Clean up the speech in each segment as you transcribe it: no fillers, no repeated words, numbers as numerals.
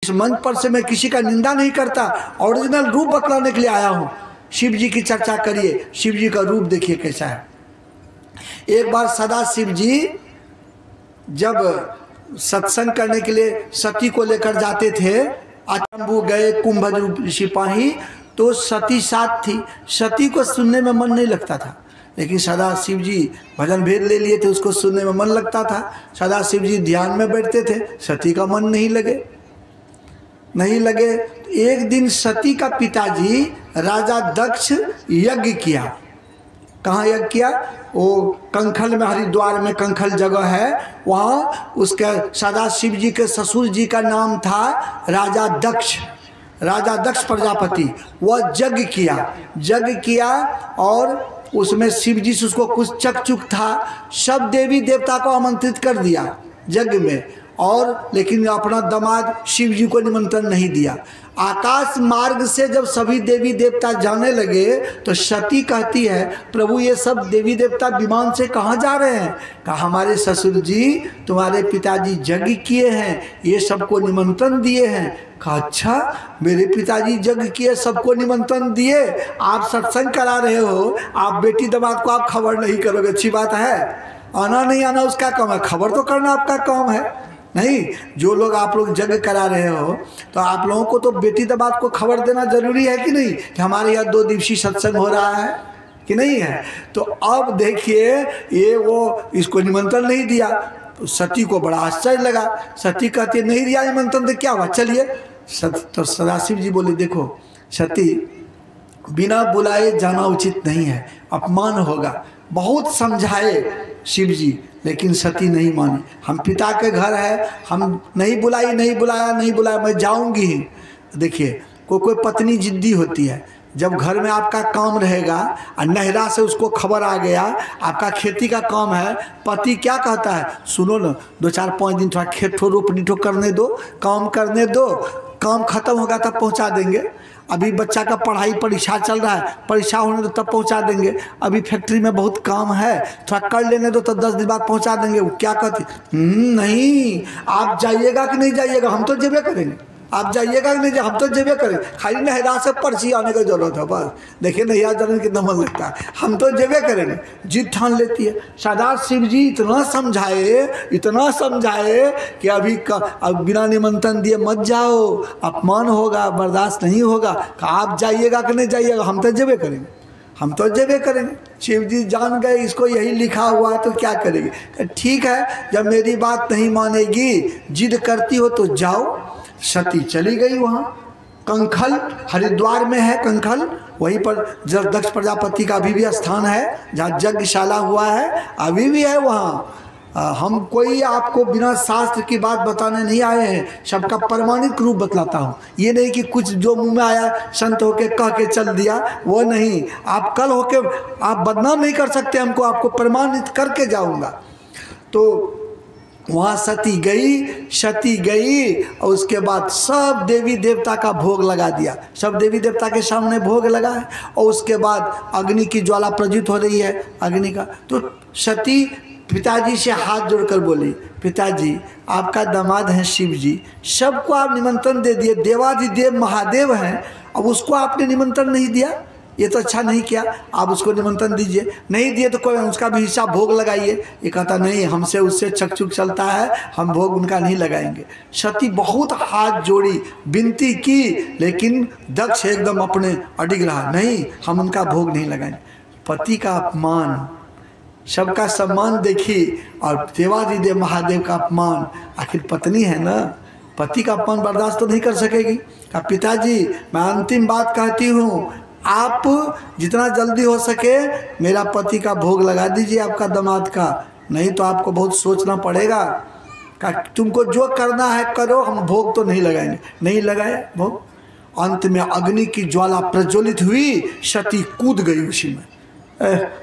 इस मंच पर से मैं किसी का निंदा नहीं करता, ओरिजिनल रूप बतलाने के लिए आया हूँ। शिव जी की चर्चा करिए, शिव जी का रूप देखिए कैसा है। एक बार सदा शिव जी जब सत्संग करने के लिए सती को लेकर जाते थे, अचंबू गए कुंभ सिपाही, तो सती साथ थी। सती को सुनने में मन नहीं लगता था, लेकिन सदा शिव जी भजन भेद ले लिए थे, उसको सुनने में मन लगता था। सदा शिव जी ध्यान में बैठते थे, सती का मन नहीं लगे। तो एक दिन सती का पिताजी राजा दक्ष यज्ञ किया। कहाँ यज्ञ किया? वो कंखल में, हरिद्वार में कंखल जगह है, वहाँ उसके सदा शिव जी के ससुर जी का नाम था राजा दक्ष प्रजापति। वह यज्ञ किया और उसमें शिव जी से उसको कुछ चकचुक था। सब देवी देवता को आमंत्रित कर दिया यज्ञ में, और लेकिन अपना दामाद शिव जी को निमंत्रण नहीं दिया। आकाश मार्ग से जब सभी देवी देवता जाने लगे तो सती कहती है, प्रभु ये सब देवी देवता विमान से कहाँ जा रहे हैं? कहा हमारे ससुर जी तुम्हारे पिताजी यज्ञ किए हैं, ये सबको निमंत्रण दिए हैं। कहा अच्छा, मेरे पिताजी यज्ञ किए, सबको निमंत्रण दिए, आप सत्संग करा रहे हो, आप बेटी दामाद को आप खबर नहीं करोगे? अच्छी बात है, आना नहीं आना उसका काम है, खबर तो करना आपका काम है। नहीं, जो लोग आप लोग यज्ञ करा रहे हो तो आप लोगों को तो बेटी दामाद को खबर देना जरूरी है कि नहीं, कि हमारे यहाँ 2 दिवसीय सत्संग हो रहा है कि नहीं है। तो अब देखिए ये वो इसको निमंत्रण नहीं दिया, तो सती को बड़ा आश्चर्य लगा। सती कहती है नहीं दिया निमंत्रण तो क्या हुआ, चलिए। तो सदाशिव जी बोले देखो सती, बिना बुलाए जाना उचित नहीं है, अपमान होगा। बहुत समझाए शिव जी, लेकिन सती नहीं मानी। हम पिता के घर है, हम नहीं बुलाया, मैं जाऊंगी ही। देखिए कोई पत्नी जिद्दी होती है, जब घर में आपका काम रहेगा और नहरा से उसको खबर आ गया आपका खेती का काम है, पति क्या कहता है, सुनो ना 2-4-5 दिन थोड़ा खेत रोपनी करने दो, काम करने दो, काम खत्म होगा तब पहुंचा देंगे। अभी बच्चा का परीक्षा चल रहा है, परीक्षा होने दो तब पहुंचा देंगे। अभी फैक्ट्री में बहुत काम है, थोड़ा कर लेने दो तो 10 दिन बाद पहुंचा देंगे। वो क्या कहती, नहीं आप जाइएगा कि नहीं जाइएगा, हम तो जेबे करेंगे। आप जाइएगा कि नहीं, हम तो जेबे करेंगे, खाली नहरा से पर्ची आने की जरूरत है बस। देखिए नैया जाने में कितना मन लगता है, हम तो जेबे करेंगे, जिद ठान लेती है। सदा शिव जी इतना समझाए कि अभी अब बिना निमंत्रण दिए मत जाओ, अपमान होगा, बर्दाश्त नहीं होगा। आप जाइएगा कि नहीं जाइएगा, हम तो जेबे करेंगे। शिव जी जान गए इसको यही लिखा हुआ है तो क्या करेंगे। ठीक है, जब मेरी बात नहीं मानेगी, जिद करती हो तो जाओ। सती चली गई वहाँ। कंखल हरिद्वार में है, कंखल वहीं पर दक्ष प्रजापति का अभी भी स्थान है जहाँ यज्ञशाला हुआ है, अभी भी है वहाँ। हम कोई आपको बिना शास्त्र की बात बताने नहीं आए हैं, सबका प्रमाणिक रूप बतलाता हूँ। ये नहीं कि कुछ जो मुंह में आया संत होके कह के चल दिया, वो नहीं। आप कल होके आप बदनाम नहीं कर सकते हमको, आपको प्रमाणित करके जाऊँगा। तो वहाँ सती गई और उसके बाद सब देवी देवता का भोग लगा दिया, सब देवी देवता के सामने भोग लगा है। और उसके बाद अग्नि की ज्वाला प्रज्वलित हो रही है, अग्नि का। तो सती पिताजी से हाथ जोड़कर बोली, पिताजी आपका दामाद है शिव जी, सबको आप निमंत्रण दे दिए, देवाधिदेव महादेव हैं, अब उसको आपने निमंत्रण नहीं दिया, ये तो अच्छा नहीं किया। आप उसको निमंत्रण दीजिए, नहीं दिए तो कोई उसका भी हिस्सा भोग लगाइए। ये कहता नहीं, हमसे उससे चकचुक चलता है, हम भोग उनका नहीं लगाएंगे। सती बहुत हाथ जोड़ी, विनती की, लेकिन दक्ष एकदम अपने अडिग रहा, नहीं हम उनका भोग नहीं लगाएंगे। पति का अपमान, सबका सम्मान देखी, और देवाधिदेव महादेव का अपमान। आखिर पत्नी है ना, पति का अपमान बर्दाश्त तो नहीं कर सकेगी। कहा पिताजी मैं अंतिम बात कहती हूँ, आप जितना जल्दी हो सके मेरा पति का भोग लगा दीजिए, आपका दामाद का, नहीं तो आपको बहुत सोचना पड़ेगा। कहा तुमको जो करना है करो, हम भोग तो नहीं लगाएंगे। नहीं लगाए भोग। अंत में अग्नि की ज्वाला प्रज्वलित हुई, सती कूद गई उसी में।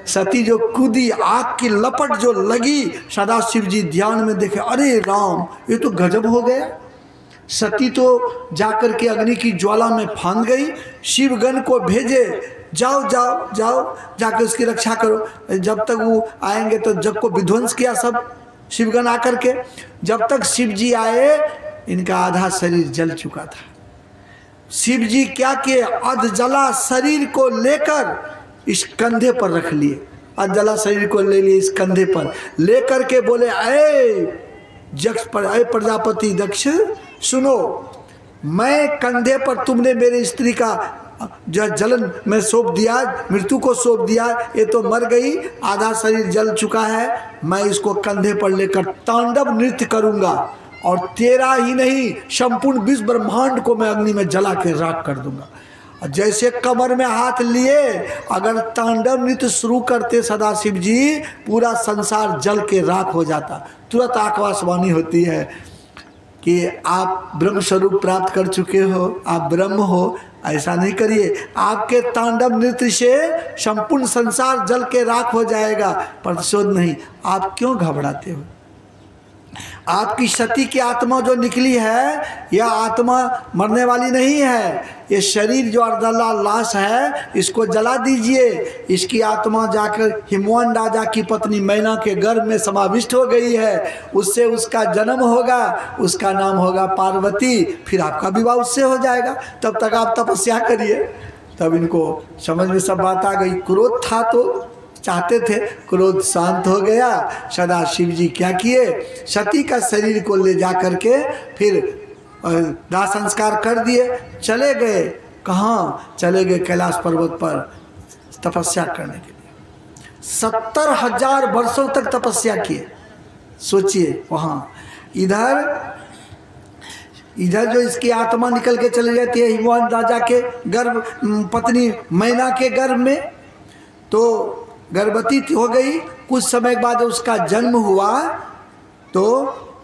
सती जो कूदी, आग की लपट जो लगी, सदा शिव जी ध्यान में देखे, अरे राम ये तो गजब हो गया। सती तो जाकर के अग्नि की ज्वाला में फांद गई, शिवगण को भेजे, जाओ जाके उसकी रक्षा करो। जब तक वो आएंगे तो जग को विध्वंस किया सब शिवगण आकर के। जब तक शिव जी आए इनका आधा शरीर जल चुका था। शिव जी क्या किए, अधजला शरीर को लेकर इस कंधे पर रख लिए, अधजला शरीर को ले लिए इस कंधे पर लेकर के बोले, अय प्रजापति दक्ष सुनो, मैं कंधे पर तुमने मेरे स्त्री का जो जलन में सौंप दिया, मृत्यु को सौंप दिया, ये तो मर गई, आधा शरीर जल चुका है, मैं इसको कंधे पर लेकर तांडव नृत्य करूंगा और तेरा ही नहीं संपूर्ण विश्व ब्रह्मांड को मैं अग्नि में जला के राख कर दूंगा। जैसे कमर में हाथ लिए अगर तांडव नृत्य शुरू करते सदाशिव जी, पूरा संसार जल के राख हो जाता। तुरंत आकाशवाणी होती है कि आप ब्रह्म स्वरूप प्राप्त कर चुके हो, आप ब्रह्म हो, ऐसा नहीं करिए, आपके तांडव नृत्य से संपूर्ण संसार जल के राख हो जाएगा। प्रतिशोध नहीं, आप क्यों घबराते हो? आपकी सती की आत्मा जो निकली है, यह आत्मा मरने वाली नहीं है, ये शरीर जो अर्धला लाश है इसको जला दीजिए, इसकी आत्मा जाकर हिमवन राजा की पत्नी मैना के गर्भ में समाविष्ट हो गई है, उससे उसका जन्म होगा, उसका नाम होगा पार्वती, फिर आपका विवाह उससे हो जाएगा। तब तक आप तपस्या करिए। तब इनको समझ में सब बात आ गई। क्रोध था तो चाहते थे, क्रोध शांत हो गया। सदा शिव जी क्या किए, सती का शरीर को ले जा करके फिर दाह संस्कार कर दिए, चले गए। कहाँ चले गए? कैलाश पर्वत पर तपस्या करने के लिए। 70,000 वर्षों तक तपस्या किए। सोचिए वहाँ इधर जो इसकी आत्मा निकल के चली जाती है हिमवन राजा के गर्भ, पत्नी मैना के गर्भ में, तो गर्भवती हो गई। कुछ समय बाद उसका जन्म हुआ तो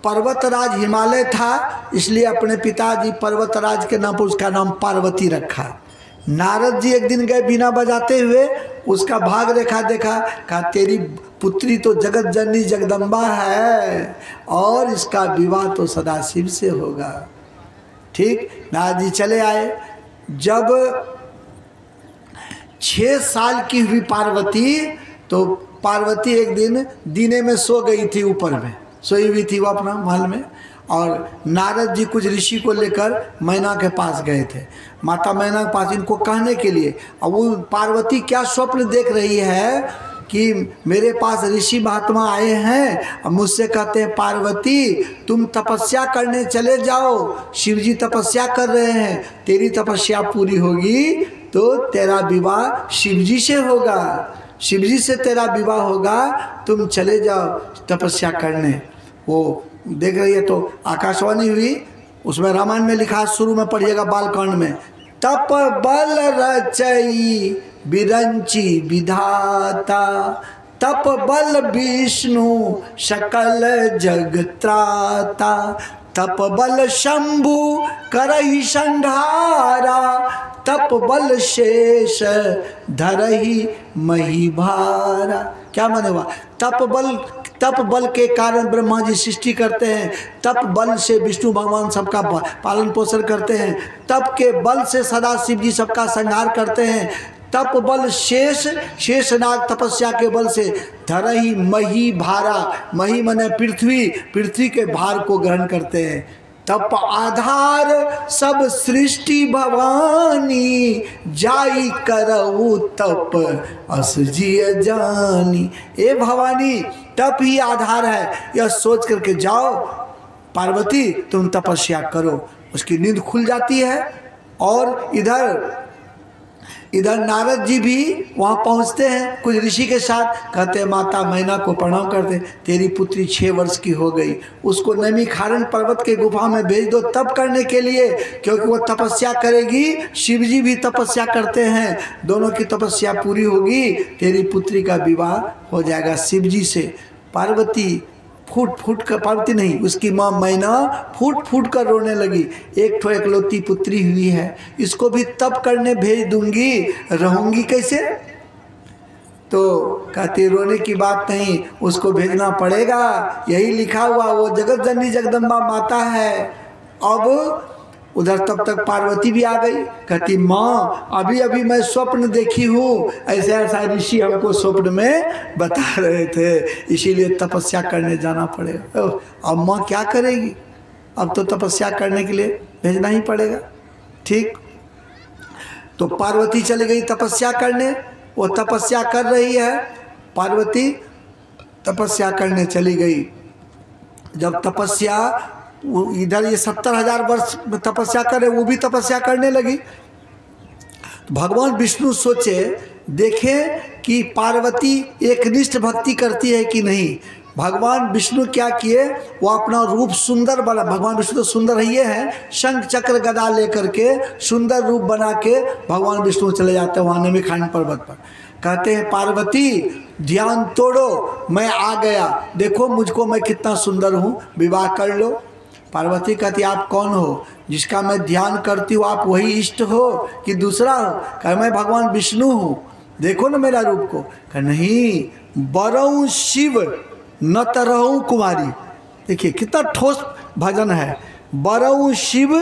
पर्वतराज हिमालय था, इसलिए अपने पिताजी पर्वतराज के नाम पर उसका नाम पार्वती रखा। नारद जी एक दिन गए बीना बजाते हुए, उसका भाग रेखा देखा, कहा तेरी पुत्री तो जगत जननी जगदम्बा है और इसका विवाह तो सदाशिव से होगा। ठीक, नारद जी चले आए। जब 6 साल की हुई पार्वती, तो पार्वती एक दिन दीने में सो गई थी, ऊपर में सोई हुई थी वो अपना महल में, और नारद जी कुछ ऋषि को लेकर मैना के पास गए थे, माता मैना के पास, इनको कहने के लिए। और वो पार्वती क्या स्वप्न देख रही है कि मेरे पास ऋषि महात्मा आए हैं और मुझसे कहते हैं पार्वती तुम तपस्या करने चले जाओ, शिवजी तपस्या कर रहे हैं, तेरी तपस्या पूरी होगी तो तेरा विवाह शिवजी से होगा, शिवजी से तेरा विवाह होगा, तुम चले जाओ तपस्या करने। वो देख रही है तो आकाशवाणी हुई, उसमें रामायण में लिखा, शुरू में पढ़िएगा बालकांड में, तप बल रचई बिरंची विधाता, तप बल विष्णु सकल जगत्राता, तप बल शंभु करहि संहारा, तप बल शेष धरहि महिभारा। क्या माने हुआ? तप बल के कारण ब्रह्मा जी सृष्टि करते हैं, तप बल से विष्णु भगवान सबका पालन पोषण करते हैं, तप के बल से सदाशिव जी सबका संहार करते हैं, तप बल शेषनाग तपस्या के बल से धरहि मही भारा, मही मने पृथ्वी, पृथ्वी के भार को ग्रहण करते हैं। तप आधार सब सृष्टि भवानी, जाई करऊ तप अस जिय जानी। ए भवानी तप ही आधार है, यह सोच करके जाओ पार्वती तुम तपस्या करो। उसकी नींद खुल जाती है। और इधर नारद जी भी वहाँ पहुँचते हैं कुछ ऋषि के साथ, कहते हैं माता मैना को प्रणाम करते, तेरी पुत्री 6 वर्ष की हो गई, उसको नैमिखारण पर्वत के गुफा में भेज दो तप करने के लिए, क्योंकि वो तपस्या करेगी, शिव जी भी तपस्या करते हैं, दोनों की तपस्या पूरी होगी, तेरी पुत्री का विवाह हो जाएगा शिव जी से। पार्वती फूट फूट कर, पार्वती नहीं उसकी माँ मैना फूट फूट कर रोने लगी, एक ठो एकलौती पुत्री हुई है, इसको भी तप करने भेज दूंगी, रहूंगी कैसे? तो कहती रोने की बात नहीं, उसको भेजना पड़ेगा, यही लिखा हुआ, वो जगत जननी जगदम्बा माता है। अब उधर तब तक पार्वती भी आ गई, कहती माँ अभी अभी मैं स्वप्न देखी हूँ, ऐसा ऐसा ऋषि हमको स्वप्न में बता रहे थे, इसीलिए तपस्या करने जाना पड़ेगा। अब माँ क्या करेगी? अब तो तपस्या करने के लिए भेजना ही पड़ेगा। ठीक, तो पार्वती चली गई तपस्या करने। वो तपस्या कर रही है, पार्वती तपस्या करने चली गई। जब तपस्या इधर ये 70,000 वर्ष में तपस्या करे, वो भी तपस्या करने लगी। तो भगवान विष्णु सोचे, देखें कि पार्वती एकनिष्ठ भक्ति करती है कि नहीं। भगवान विष्णु क्या किए, वो अपना रूप सुंदर बना, भगवान विष्णु तो सुंदर ही हैं, शंख चक्र गदा लेकर के सुंदर रूप बना के भगवान विष्णु चले जाते हैं वहाँ नमीखांड पर्वत पर। कहते हैं पार्वती ध्यान तोड़ो, मैं आ गया, देखो मुझको मैं कितना सुंदर हूँ, विवाह कर लो। पार्वती कहती आप कौन हो, जिसका मैं ध्यान करती हूँ आप वही इष्ट हो कि दूसरा हो। कह मैं भगवान विष्णु हूँ, देखो ना मेरा रूप को। कह नहीं, बरऊँ शिव न तरहूँ कुमारी। देखिए कितना ठोस भजन है, बरऊँ शिव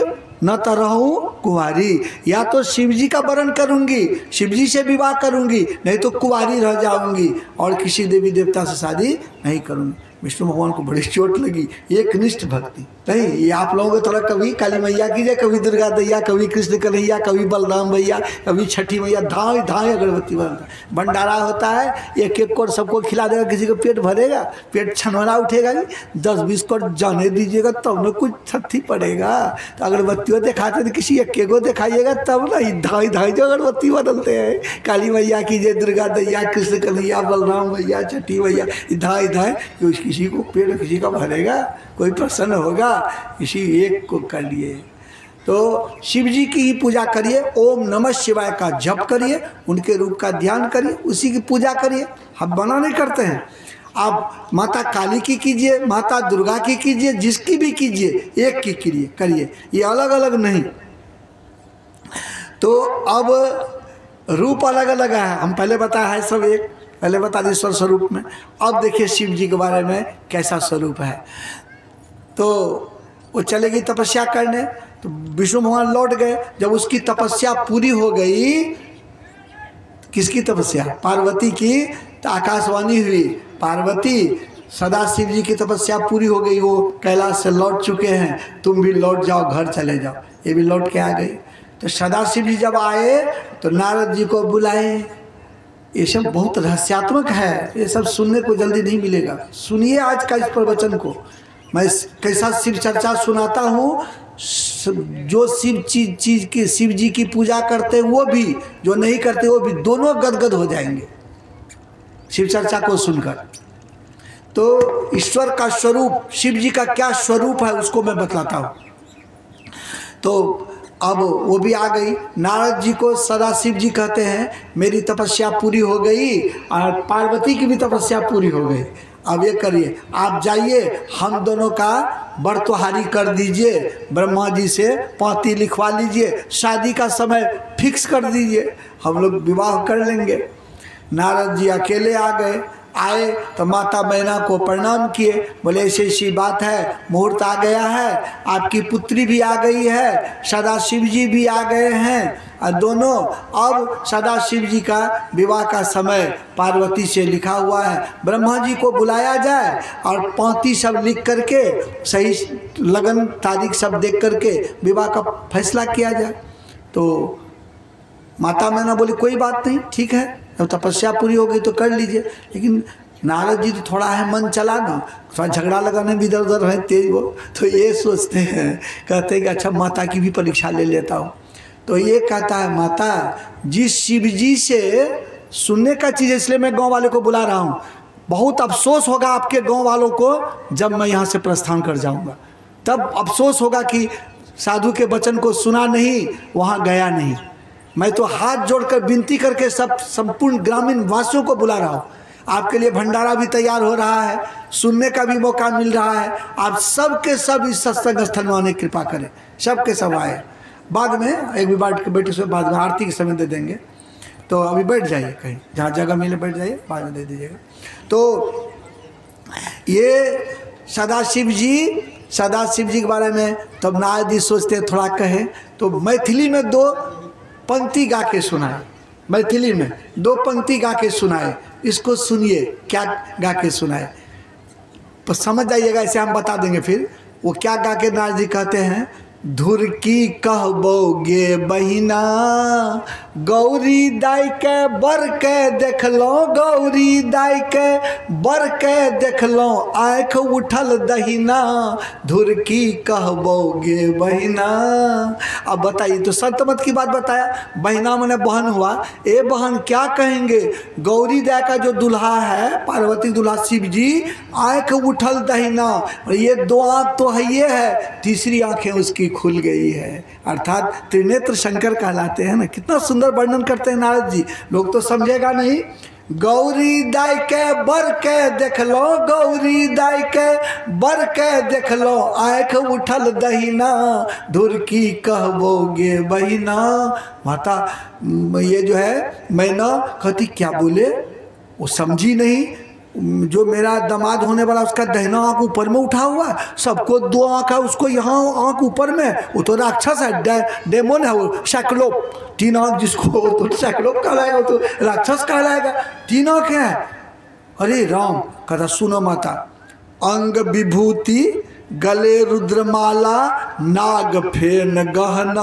न तरहूँ कुंवारी। या तो शिव जी का वरण करूँगी, शिव जी से विवाह करूँगी, नहीं तो कुंवारी रह जाऊँगी और किसी देवी देवता से शादी नहीं करूँगी। विष्णु भगवान को बड़ी चोट लगी, एकनिष्ठ भक्ति नहीं। ये आप लोगों को थोड़ा कभी काली मैया कीजिए, कभी दुर्गा दैया, कभी कृष्ण कन्हैया, कभी बलराम भैया, कभी छठी मैया, धाए धाए अगरबत्ती बनता है। भंडारा होता है, एक एक कोट सबको खिला देगा, किसी को पेट भरेगा, पेट छनवना उठेगा कि 10-20 कोट जाने दीजिएगा तब न कुछ छत्ती पड़ेगा। तो अगरबत्तियों दिखाते तो किसी एक को दिखाइएगा तब ना, धाई धाई जो अगरबत्ती बदलते हैं। काली मैया कीजिए, दुर्गा दैया, कृष्ण कन्हैया, बलराम भैया, छठी मैया, धाए धाए, किसी को पेट किसी का भरेगा, कोई प्रसन्न होगा, किसी एक को कर लिए। तो शिव जी की ही पूजा करिए, ओम नमः शिवाय का जप करिए, उनके रूप का ध्यान करिए, उसी की पूजा करिए। हम बना नहीं करते हैं, आप माता काली की कीजिए, माता दुर्गा की कीजिए, जिसकी भी कीजिए, एक की करिए, ये अलग अलग नहीं। तो अब रूप अलग अलग है, हम पहले बताया है सब एक, पहले बता दी ईश्वर स्वरूप में। अब देखिए शिव जी के बारे में कैसा स्वरूप है। तो वो चले गई तपस्या करने, तो विष्णु भगवान लौट गए। जब उसकी तपस्या पूरी हो गई, किसकी तपस्या, पार्वती की, तो आकाशवाणी हुई, पार्वती सदाशिव जी की तपस्या पूरी हो गई, वो कैलाश से लौट चुके हैं, तुम भी लौट जाओ, घर चले जाओ। ये भी लौट के आ गई। तो सदाशिव जी जब आए तो नारद जी को बुलाए। ये सब बहुत रहस्यात्मक है, ये सब सुनने को जल्दी नहीं मिलेगा। सुनिए आज का इस प्रवचन को, मैं कैसा शिव चर्चा सुनाता हूँ। जो शिव जी की पूजा करते हैं वो भी, जो नहीं करते वो भी, दोनों गदगद हो जाएंगे शिव चर्चा को सुनकर। तो ईश्वर का स्वरूप, शिव जी का क्या स्वरूप है उसको मैं बतलाता हूँ। तो अब वो भी आ गई। नारद जी को सदाशिव जी कहते हैं मेरी तपस्या पूरी हो गई और पार्वती की भी तपस्या पूरी हो गई। अब ये करिए, आप जाइए, हम दोनों का बरतुहारी कर दीजिए, ब्रह्मा जी से पाती लिखवा लीजिए, शादी का समय फिक्स कर दीजिए, हम लोग विवाह कर लेंगे। नारद जी अकेले आ गए। आए तो माता मैना को प्रणाम किए, बोले ऐसी ऐसी बात है, मुहूर्त आ गया है, आपकी पुत्री भी आ गई है, सदाशिव जी भी आ गए हैं, और दोनों अब सदाशिव जी का विवाह का समय पार्वती से लिखा हुआ है। ब्रह्मा जी को बुलाया जाए और पाती सब लिख करके, सही लगन तारीख सब देख करके विवाह का फैसला किया जाए। तो माता मैना बोली कोई बात नहीं, ठीक है, जब तपस्या पूरी हो गई तो कर लीजिए। लेकिन नारद जी तो थोड़ा है मन चला ना, थोड़ा झगड़ा लगाने भी इधर उधर है तेज वो, तो ये सोचते हैं, कहते हैं कि अच्छा माता की भी परीक्षा ले लेता हूँ। तो ये कहता है माता जिस शिव जी से सुनने का चीज़ है, इसलिए मैं गांव वाले को बुला रहा हूँ। बहुत अफसोस होगा आपके गांव वालों को जब मैं यहाँ से प्रस्थान कर जाऊँगा, तब अफसोस होगा कि साधु के वचन को सुना नहीं, वहाँ गया नहीं। मैं तो हाथ जोड़कर विनती करके सब संपूर्ण ग्रामीण वासियों को बुला रहा हूँ। आपके लिए भंडारा भी तैयार हो रहा है, सुनने का भी मौका मिल रहा है। आप सब के सब इस सत्संग स्थल में आने की कृपा करें, सब के सब आए। बाद में एक भी बात बेटी से बाद में आरती के समय दे देंगे, तो अभी बैठ जाइए, कहीं जहाँ जगह मिले बैठ जाइए, बाद में दे दीजिएगा। तो ये सदाशिव जी के बारे में तब नारद जी सोचते थोड़ा कहें, तो मैथिली में 2 पंक्ति गा के सुनाए, मैथिली में 2 पंक्ति गा के सुनाए। इसको सुनिए क्या गा के सुनाए, तो समझ जाइएगा, ऐसे हम बता देंगे फिर। वो क्या गा के नारद जी कहते हैं, धुर की कहबोगे बहिना गौरी दाई के बर के देख लो, गौरी दाई के बर के देख लो, आँख उठल दहिना धुर की कहबोगे बहिना। अब बताइए, तो संतमत की बात बताया, बहिना मैंने बहन हुआ, ए बहन क्या कहेंगे, गौरी दाई का जो दुल्हा है, पार्वती दुल्हा शिव जी, आँख उठल दहिना, और ये दो आँख तो है ये है, तीसरी आँखें उसकी खुल गई है, अर्थात त्रिनेत्र शंकर कहलाते हैं ना। कितना सुंदर वर्णन करते हैं नारद जी, लोग तो समझेगा नहीं। गौरी दाई के बर के देख लो, गौरी दाई के बर के देख लो, आँख उठल दहिना धुर की कहबोगे बहिना। माता ये जो है मैना कहती क्या बोले, वो समझी नहीं। जो मेरा दामाद होने वाला उसका दहिना आँख ऊपर में उठा हुआ है, सबको दो आँख है, उसको यहाँ आँख ऊपर में, वो तो राक्षस है, डेमोन है वो, साइक्लोप, तीन आँख जिसको तो साइक्लोप कहलाएगा, वो तो राक्षस कहलाएगा, तीन आँख है। अरे राम कहता सुनो माता, अंग विभूति गले रुद्रमाला नाग फेन गहना,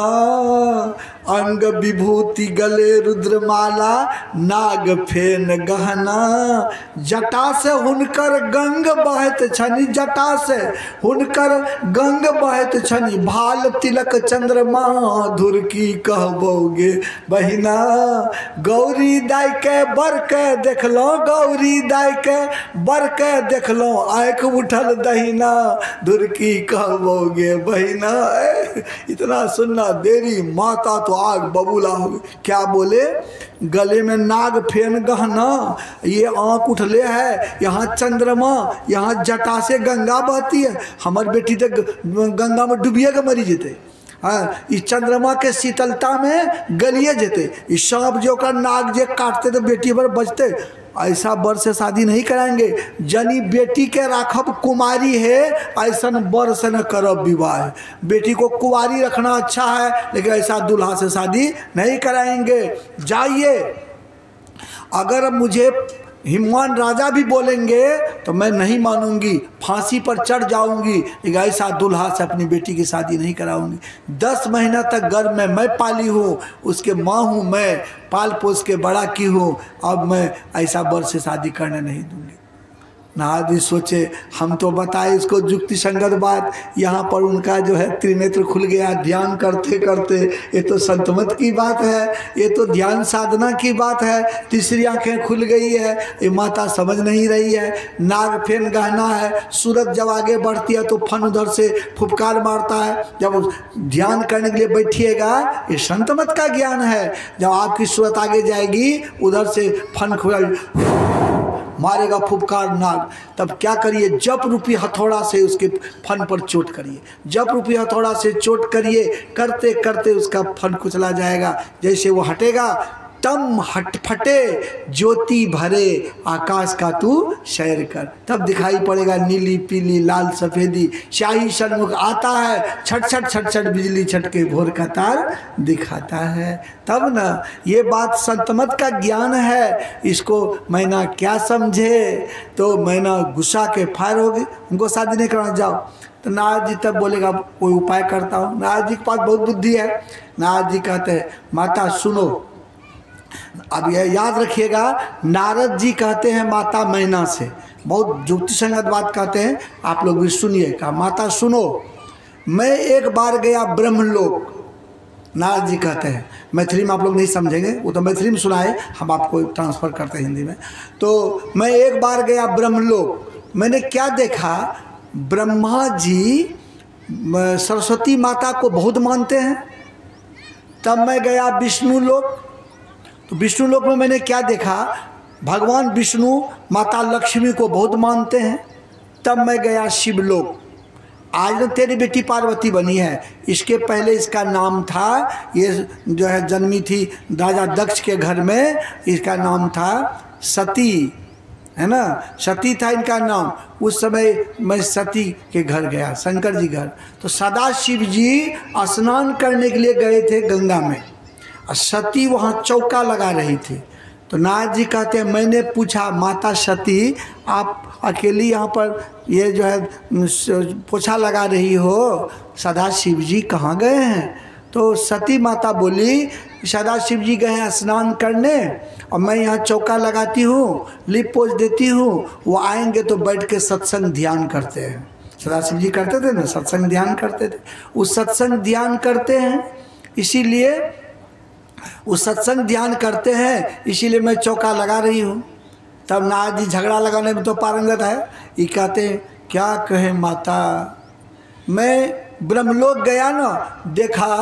अंग विभूति गले रुद्रमाला नाग फेन गहना, जटा से हुनकर गंग बहत छनि, जटा से हुनकर गंग बहत छनि, भाल तिलक चंद्रमा धुर की कहबोगे बहिना। गौरी दाई के बर के देख लो, गौरी दाई के बर के देख लो, आँख उठल दहिना धुर की कहबोगे बहिना। इतना सुनना देरी, माता तो आग बबूला हो गई। क्या बोले, गले में नाग फेन गहना, ये आँख उठले है, यहाँ चंद्रमा, यहाँ जटा से गंगा बहती है, हमारी बेटी तो गंगा में डूबिए के मरी जेते। हाँ, इस चंद्रमा के शीतलता में गलिए जेते, इस सांप जो का नाग जे काटते तो बेटी पर बचते। ऐसा बर से शादी नहीं कराएंगे, जनी बेटी के राखब कुमारी है, ऐसा बर से न करब विवाह। बेटी को कुंवारी रखना अच्छा है, लेकिन ऐसा दूल्हा से शादी नहीं कराएंगे। जाइए, अगर मुझे हिमवान राजा भी बोलेंगे तो मैं नहीं मानूंगी, फांसी पर चढ़ जाऊंगी, लेकिन ऐसा दूल्हा से अपनी बेटी की शादी नहीं कराऊंगी। 10 महीना तक गर्भ में मैं पाली हूँ, उसके माँ हूँ मैं, पाल पोस के बड़ा की हूँ, अब मैं ऐसा बर से शादी करने नहीं दूंगी। नारद जी सोचे हम तो बताए इसको युक्ति संगत बात, यहाँ पर उनका जो है त्रिनेत्र खुल गया ध्यान करते करते। ये तो संतमत की बात है, ये तो ध्यान साधना की बात है, तीसरी आंखें खुल गई है, ये माता समझ नहीं रही है। नाग फेन गहना है, सूरज जब आगे बढ़ती है तो फन उधर से फुफकार मारता है। जब ध्यान करने के लिए बैठिएगा, ये संतमत का ज्ञान है, जब आपकी सूरत आगे जाएगी उधर से फन खुल मारेगा फुफकार नाग, तब क्या करिए, जप रूपी हथौड़ा से उसके फन पर चोट करिए, जप रूपी हथौड़ा से चोट करिए, करते करते उसका फन कुचला जाएगा। जैसे वो हटेगा, तम हट फटे ज्योति भरे आकाश का तू सैर कर, तब दिखाई पड़ेगा नीली पीली लाल सफ़ेदी, शाही सन्मुख आता है, छट छट छट छट बिजली छटके भोर का तार दिखाता है। तब न ये बात संतमत का ज्ञान है, इसको मैना क्या समझे, तो मैना गुस्सा के फायर हो गई, उनको शादी नहीं करना जाओ। तो नारद जी तब बोलेगा कोई उपाय करता हूँ। नारद जी के पास बहुत बुद्धि है। नारद जी कहते हैं माता सुनो, अब यह याद रखिएगा, नारद जी कहते हैं माता मैना से, बहुत युक्ति संगत बात कहते हैं, आप लोग भी सुनिए। कहा माता सुनो, मैं एक बार गया ब्रह्मलोक। नारद जी कहते हैं, मैथिली में आप लोग नहीं समझेंगे, वो तो मैथिली में सुनाए, हम आपको ट्रांसफ़र करते हैं हिंदी में। तो मैं एक बार गया ब्रह्मलोक, मैंने क्या देखा, ब्रह्मा जी सरस्वती माता को बहुत मानते हैं। तब मैं गया विष्णु लोक, तो विष्णु लोक में मैंने क्या देखा, भगवान विष्णु माता लक्ष्मी को बहुत मानते हैं। तब मैं गया शिवलोक, आज न तेरी बेटी पार्वती बनी है, इसके पहले इसका नाम था, ये जो है जन्मी थी राजा दक्ष के घर में, इसका नाम था सती, है ना, सती था इनका नाम। उस समय मैं सती के घर गया, शंकर जी घर, तो सदा शिव जी स्नान करने के लिए गए थे गंगा में, और सती वहाँ चौका लगा रही थी। तो नारद जी कहते हैं मैंने पूछा माता सती आप अकेली यहाँ पर ये जो है पोछा लगा रही हो, सदाशिव जी कहाँ गए हैं? तो सती माता बोली सदाशिव जी गए हैं स्नान करने और मैं यहाँ चौका लगाती हूँ, लिप पोछ देती हूँ, वो आएंगे तो बैठ के सत्संग ध्यान करते हैं। सदाशिव जी करते थे ना, सत्संग ध्यान करते थे। उस सत्संग ध्यान करते हैं इसीलिए उस सत्संग ध्यान करते हैं इसीलिए मैं चौका लगा रही हूँ। तब नारद जी झगड़ा लगाने में तो पारंगत है। ये कहते हैं क्या कहे माता, मैं ब्रह्मलोक गया ना, देखा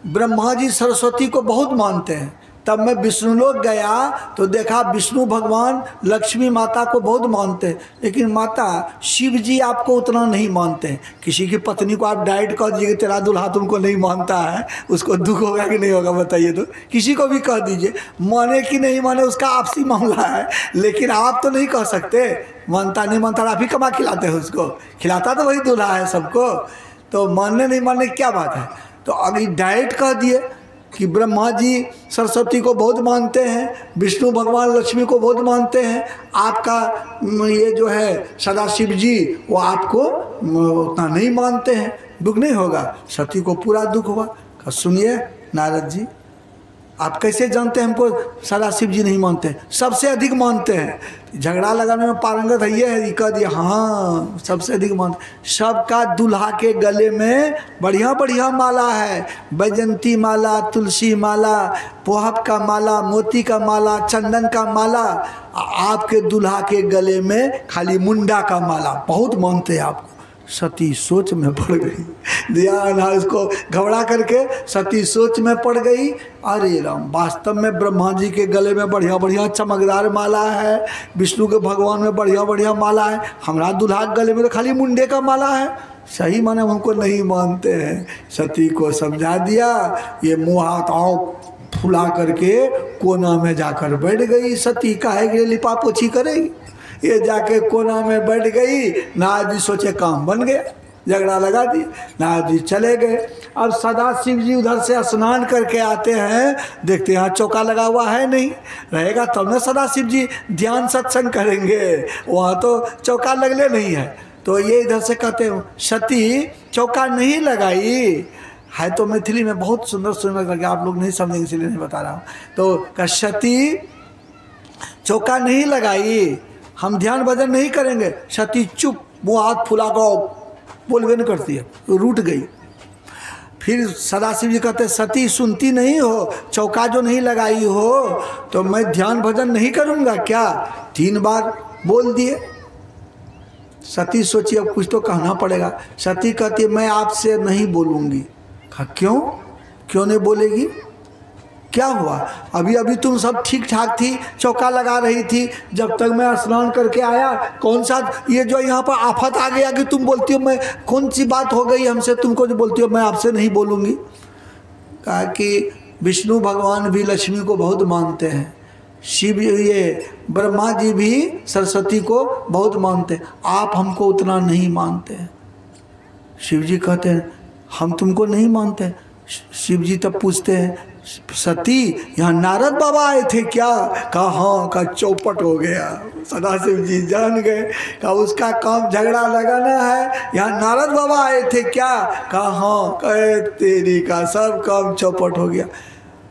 ब्रह्मा जी सरस्वती को बहुत मानते हैं। तब मैं विष्णुलोक गया तो देखा विष्णु भगवान लक्ष्मी माता को बहुत मानते हैं, लेकिन माता शिव जी आपको उतना नहीं मानते हैं। किसी की पत्नी को आप डायरेक्ट कह दीजिए कि तेरा दुल्हा तुमको नहीं मानता है, उसको दुख होगा कि नहीं होगा बताइए? तो किसी को भी कह दीजिए, माने कि नहीं माने उसका आपसी मामला है, लेकिन आप तो नहीं कह सकते मानता नहीं मानता, आप ही कमा खिलाते हैं उसको, खिलाता तो वही दूल्हा है सबको। तो मानने नहीं मानने की क्या बात है? तो अगर डायरेक्ट कह दिए कि ब्रह्मा जी सरस्वती को बहुत मानते हैं, विष्णु भगवान लक्ष्मी को बहुत मानते हैं, आपका ये जो है सदाशिव जी वो आपको उतना नहीं मानते हैं, दुख नहीं होगा? सती को पूरा दुख हुआ। सुनिए नारद जी, आप कैसे जानते हैं हमको सदाशिव जी नहीं मानते हैं? सबसे अधिक मानते हैं। झगड़ा लगाने में पारंगत है, ये है कह दिया हाँ सबसे अधिक मानते। सबका दूल्हा के गले में बढ़िया बढ़िया माला है, बैजंती माला, तुलसी माला, पोहप का माला, मोती का माला, चंदन का माला। आपके दूल्हा के गले में खाली मुंडा का माला, बहुत मानते हैं आपको। सती सोच में पड़ गई, ध्यान है उसको घबरा करके सती सोच में पड़ गई। अरे राम, वास्तव में ब्रह्मा जी के गले में बढ़िया बढ़िया चमकदार माला है, विष्णु के भगवान में बढ़िया बढ़िया माला है, हमारा दूल्हा के गले में तो खाली मुंडे का माला है। सही माने हमको नहीं मानते हैं। सती को समझा दिया, ये मुँह हाथ आओ फुला करके कोना में जाकर बैठ गई। सती काहे के लिपा पोछी करेगी, ये जाके कोना में बैठ गई। नारद जी सोचे काम बन गया, झगड़ा लगा दी, नारद जी चले गए। अब सदाशिव जी उधर से स्नान करके आते हैं, देखते हैं चौका लगा हुआ है नहीं, रहेगा तब ना सदाशिव जी ध्यान सत्संग करेंगे, वहाँ तो चौका लगले नहीं है। तो ये इधर से कहते हैं सती चौका नहीं लगाई है, तो मैथिली में बहुत सुंदर सुंदर करके आप लोग नहीं समझेंगे इसलिए नहीं बता रहा हूँ। तो सती चौका नहीं लगाई, हम ध्यान भजन नहीं करेंगे। सती चुप, वो हाथ फुला को बोलवे नहीं करती है, रूठ गई। फिर सदाशिव जी कहते सती सुनती नहीं हो, चौका जो नहीं लगाई हो तो मैं ध्यान भजन नहीं करूँगा क्या? 3 बार बोल दिए। सती सोची अब कुछ तो कहना पड़ेगा। सती कहती है मैं आपसे नहीं बोलूँगी। कहा क्यों? क्यों नहीं बोलेगी? क्या हुआ? अभी अभी तुम सब ठीक ठाक थी, चौका लगा रही थी, जब तक मैं स्नान करके आया कौन सा ये जो यहाँ पर आफत आ गया कि तुम बोलती हो, मैं कौन सी बात हो गई हमसे तुमको जो बोलती हो मैं आपसे नहीं बोलूँगी? कहा कि विष्णु भगवान भी लक्ष्मी को बहुत मानते हैं, शिव ये ब्रह्मा जी भी सरस्वती को बहुत मानते हैं, आप हमको उतना नहीं मानते हैं। शिव जी कहते हैं हम तुमको नहीं मानते। शिव जी तब पूछते हैं सती यहाँ नारद बाबा आए थे क्या? कहा हाँ। का चौपट हो गया। सदाशिव जी जान गए, कहा उसका काम झगड़ा लगाना है, यहाँ नारद बाबा आए थे क्या? कहा हाँ। कहे तेरी का सब काम चौपट हो गया,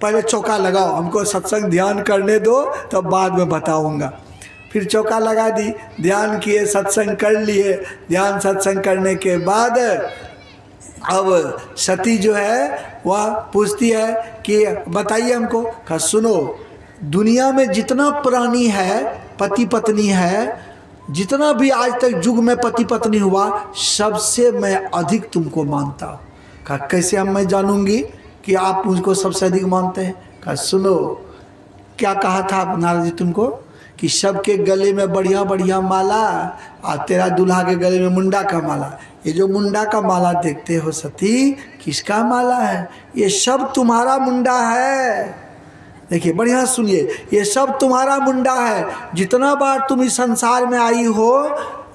पहले चौका लगाओ, हमको सत्संग ध्यान करने दो तब बाद में बताऊंगा। फिर चौका लगा दी, ध्यान किए, सत्संग कर लिए। ध्यान सत्संग करने के बाद अब सती जो है वह पूछती है कि बताइए हमको। कहा सुनो, दुनिया में जितना प्राणी है पति पत्नी है, जितना भी आज तक युग में पति पत्नी हुआ, सबसे मैं अधिक तुमको मानता हूँ। कहा कैसे हम मैं जानूंगी कि आप मुझको सबसे अधिक मानते हैं? कहा सुनो, क्या कहा था नारद जी तुमको कि सबके गले में बढ़िया बढ़िया माला और तेरा दूल्हा के गले में मुंडा का माला। ये जो मुंडा का माला देखते हो सती, किसका माला है? ये सब तुम्हारा मुंडा है। देखिए बढ़िया सुनिए, ये सब तुम्हारा मुंडा है। जितना बार तुम इस संसार में आई हो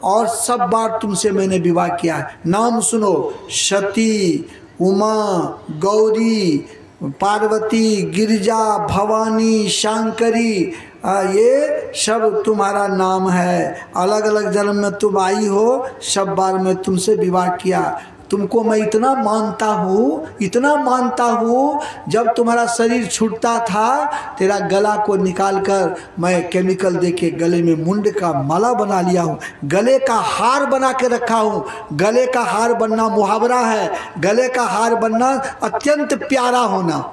और सब बार तुमसे मैंने विवाह किया है। नाम सुनो, सती, उमा, गौरी, पार्वती, गिरिजा, भवानी, शंकरी, ये सब तुम्हारा नाम है। अलग अलग जन्म में तुम आई हो, सब बार में तुमसे विवाह किया। तुमको मैं इतना मानता हूँ, इतना मानता हूँ, जब तुम्हारा शरीर छूटता था तेरा गला को निकाल कर मैं केमिकल देके गले में मुंड का माला बना लिया हूँ, गले का हार बना के रखा हूँ। गले का हार बनना मुहावरा है, गले का हार बनना अत्यंत प्यारा होना।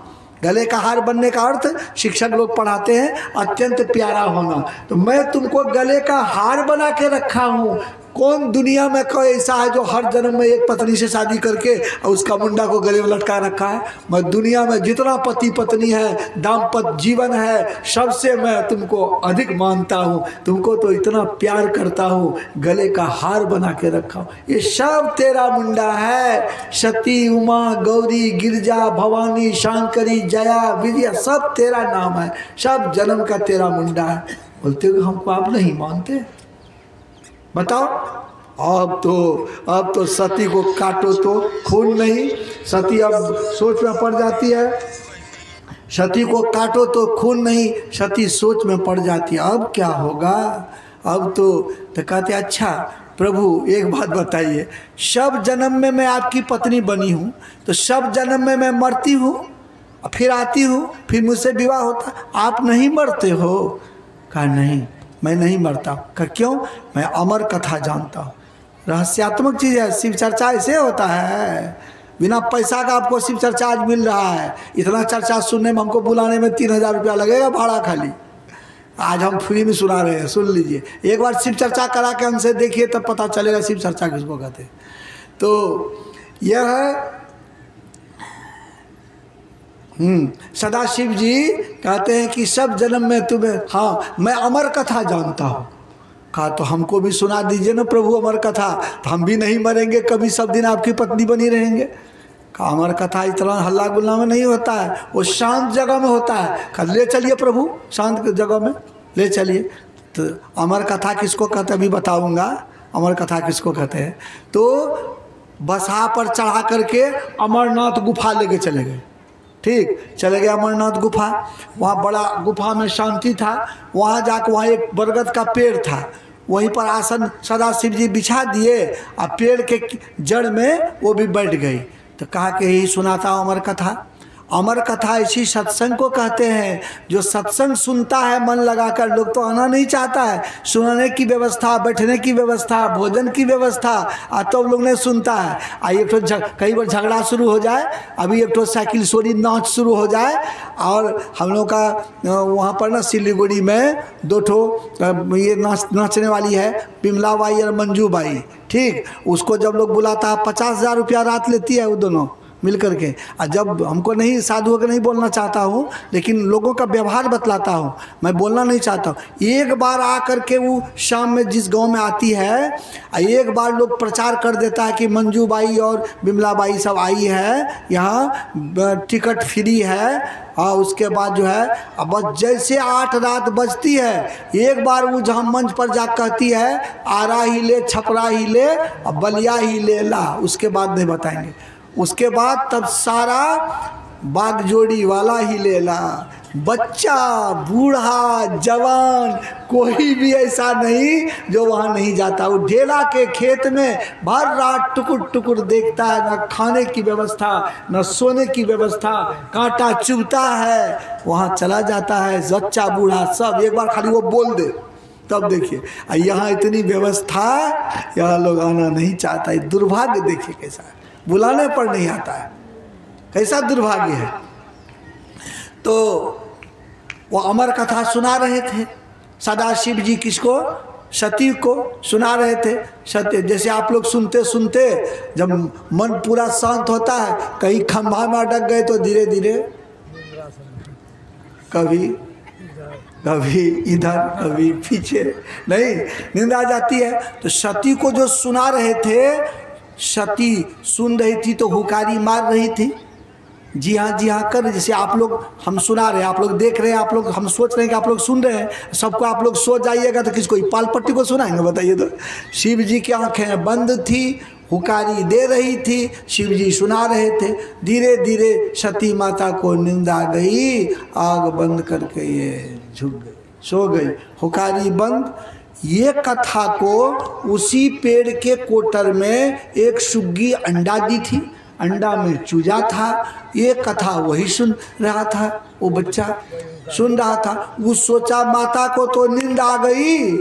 गले का हार बनने का अर्थ शिक्षक लोग पढ़ाते हैं अत्यंत प्यारा होना। तो मैं तुमको गले का हार बना के रखा हूँ। कौन दुनिया में कोई ऐसा है जो हर जन्म में एक पत्नी से शादी करके और उसका मुंडा को गले में लटका रखा है? मैं दुनिया में जितना पति पत्नी है, दाम्पत्य जीवन है, सबसे मैं तुमको अधिक मानता हूँ। तुमको तो इतना प्यार करता हूँ, गले का हार बना के रखा हूँ। ये सब तेरा मुंडा है। सती, उमा, गौरी, गिरजा, भवानी, शंकरी, जया, विजया, सब तेरा नाम है, सब जन्म का तेरा मुंडा है। बोलते हो हमको आप नहीं मानते? बताओ। अब तो सती को काटो तो खून नहीं। सती अब सोच में पड़ जाती है, सती को काटो तो खून नहीं, सती सोच में पड़ जाती है अब क्या होगा। अब तो कहते अच्छा प्रभु एक बात बताइए, सब जन्म में मैं आपकी पत्नी बनी हूँ, तो सब जन्म में मैं मरती हूँ, फिर आती हूँ, फिर मुझसे विवाह होता, आप नहीं मरते हो? कहा नहीं, मैं नहीं मरता। कहा क्यों? मैं अमर कथा जानता हूँ। रहस्यात्मक चीज़ है, शिव चर्चा ऐसे होता है। बिना पैसा का आपको शिव चर्चा आज मिल रहा है। इतना चर्चा सुनने में हमको बुलाने में 3000 रुपया लगेगा भाड़ा खाली। आज हम फ्री में सुना रहे हैं, सुन लीजिए। एक बार शिव चर्चा करा के हमसे देखिए तब पता चलेगा शिव चर्चा किसको कहते हैं। तो यह है सदाशिव जी कहते हैं कि सब जन्म में तुम्हें, हाँ मैं अमर कथा जानता हूँ। कहा तो हमको भी सुना दीजिए ना प्रभु अमर कथा, तो हम भी नहीं मरेंगे कभी, सब दिन आपकी पत्नी बनी रहेंगे। कहा अमर कथा इतना हल्ला गुल्ला में नहीं होता है, वो शांत जगह में होता है। कहा ले चलिए प्रभु, शांत जगह में ले चलिए। तो अमर कथा किसको कहते हैं अभी बताऊँगा, अमर कथा किसको कहते हैं। तो बसहा पर चढ़ा करके अमरनाथ गुफा लेके चले गए। ठीक, चले गए अमरनाथ गुफा। वहाँ बड़ा गुफा में शांति था। वहाँ जाकर वहाँ एक बरगद का पेड़ था, वहीं पर आसन सदाशिव जी बिछा दिए और पेड़ के जड़ में वो भी बैठ गई। तो कहा कि यही सुनाता हूँ अमर कथा। अमर कथा इसी सत्संग को कहते हैं, जो सत्संग सुनता है मन लगाकर। लोग तो आना नहीं चाहता है, सुनाने की व्यवस्था, बैठने की व्यवस्था, भोजन की व्यवस्था, तो लोग नहीं सुनता है। एक तो कई बार झगड़ा शुरू हो जाए, अभी एक तो साइकिल चोरी नाच शुरू हो जाए। और हम लोग का वहाँ पर ना सिलीगुड़ी में 2 ठो ये नाचने वाली है, बिमला बाई और मंजू बाई। ठीक, उसको जब लोग बुलाता है 50,000 रुपया रात लेती है वो दोनों मिल करके। और जब हमको नहीं, साधु होकर नहीं बोलना चाहता हूँ, लेकिन लोगों का व्यवहार बतलाता हूँ, मैं बोलना नहीं चाहता हूँ। एक बार आ करके वो शाम में जिस गांव में आती है, एक बार लोग प्रचार कर देता है कि मंजू बाई और बिमला बाई सब आई है, यहाँ टिकट फ्री है। और उसके बाद जो है अब जैसे 8 रात बजती है, एक बार वो जहाँ मंच पर जा कहती है आरा ही ले, छपरा ही ले और बलिया ही ले ला, उसके बाद नहीं बताएंगे। उसके बाद तब सारा बागजोड़ी वाला ही ले ला, बच्चा बूढ़ा जवान कोई भी ऐसा नहीं जो वहाँ नहीं जाता। वो ढेला के खेत में भर रात टुकुर टुकुर देखता है, न खाने की व्यवस्था न सोने की व्यवस्था, कांटा चुभता है, वहाँ चला जाता है। बच्चा बूढ़ा सब एक बार खाली वो बोल दे तब देखिए। यहाँ इतनी व्यवस्था, यहाँ लोग आना नहीं चाहता। दुर्भाग्य देखिए कैसा है, बुलाने पर नहीं आता है, कैसा दुर्भाग्य है। तो वो अमर कथा सुना रहे थे सदाशिव जी, किसको? सती को सुना रहे थे। सत्य जैसे आप लोग सुनते सुनते जब मन पूरा शांत होता है, कहीं खंभा में अटक गए तो धीरे धीरे कभी कभी इधर कभी पीछे, नहीं नींद आ जाती है। तो सती को जो सुना रहे थे, सती सुन रही थी तो हुकारी मार रही थी। जी हाँ कर, जैसे आप लोग हम सुना रहे हैं, आप लोग देख रहे हैं, आप लोग हम सोच रहे हैं कि आप लोग सुन रहे हैं। सबको आप लोग सो जाइएगा तो किसको? पाल पट्टी को सुनाएंगे बताइए तो। शिव जी की आंखें बंद थी, हुकारी दे रही थी, शिव जी सुना रहे थे। धीरे धीरे सती माता को नींद आ गई, आग बंद करके ये झुक गई, सो गई, हुकारी बंद। ये कथा को उसी पेड़ के कोटर में एक सुग्गी अंडा दी थी, अंडा में चूजा था। ये कथा वही सुन रहा था, वो बच्चा सुन रहा था। वो सोचा माता को तो नींद आ गई,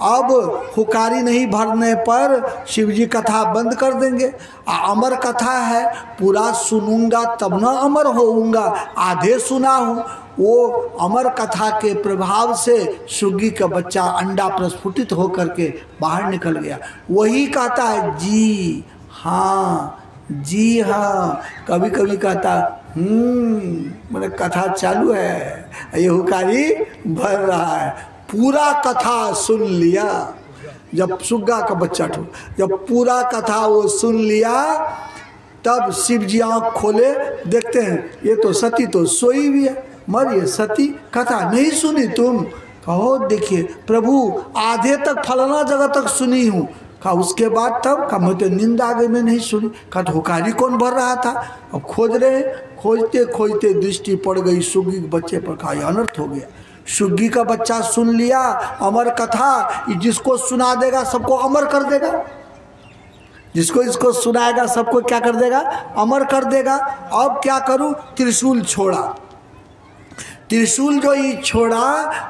अब हुकारी नहीं भरने पर शिवजी कथा बंद कर देंगे। अमर कथा है, पूरा सुनूंगा तब ना अमर होऊंगा, आधे सुना हूँ। वो अमर कथा के प्रभाव से सुग्गी का बच्चा अंडा प्रस्फुटित होकर के बाहर निकल गया। वही कहता है जी हाँ, जी हाँ। कभी कभी कहता मेरे कथा चालू है, ये हुकारी भर रहा है। पूरा कथा सुन लिया जब सुग्गा का बच्चा ठो, जब पूरा कथा वो सुन लिया, तब शिव जी आँख खोले, देखते हैं ये तो सती तो सोई भी है। मरिए सती, कथा नहीं सुनी तुम? कहो देखिए प्रभु आधे तक फलाना जगह तक सुनी हूँ। कहा उसके बाद तब? कहा मुझे तो नींद आ गई, मैं नहीं सुनी। कहा तो हुकारी कौन भर रहा था? अब खोज रहे, खोजते खोजते दृष्टि पड़ गई सुग्गी के बच्चे पर। कहा यह अनर्थ हो गया, सुग्गी का बच्चा सुन लिया अमर कथा, जिसको सुना देगा सबको अमर कर देगा, जिसको इसको सुनाएगा सबको क्या कर देगा? अमर कर देगा। अब क्या करूं? त्रिशूल छोड़ा, त्रिशूल जो ही छोड़ा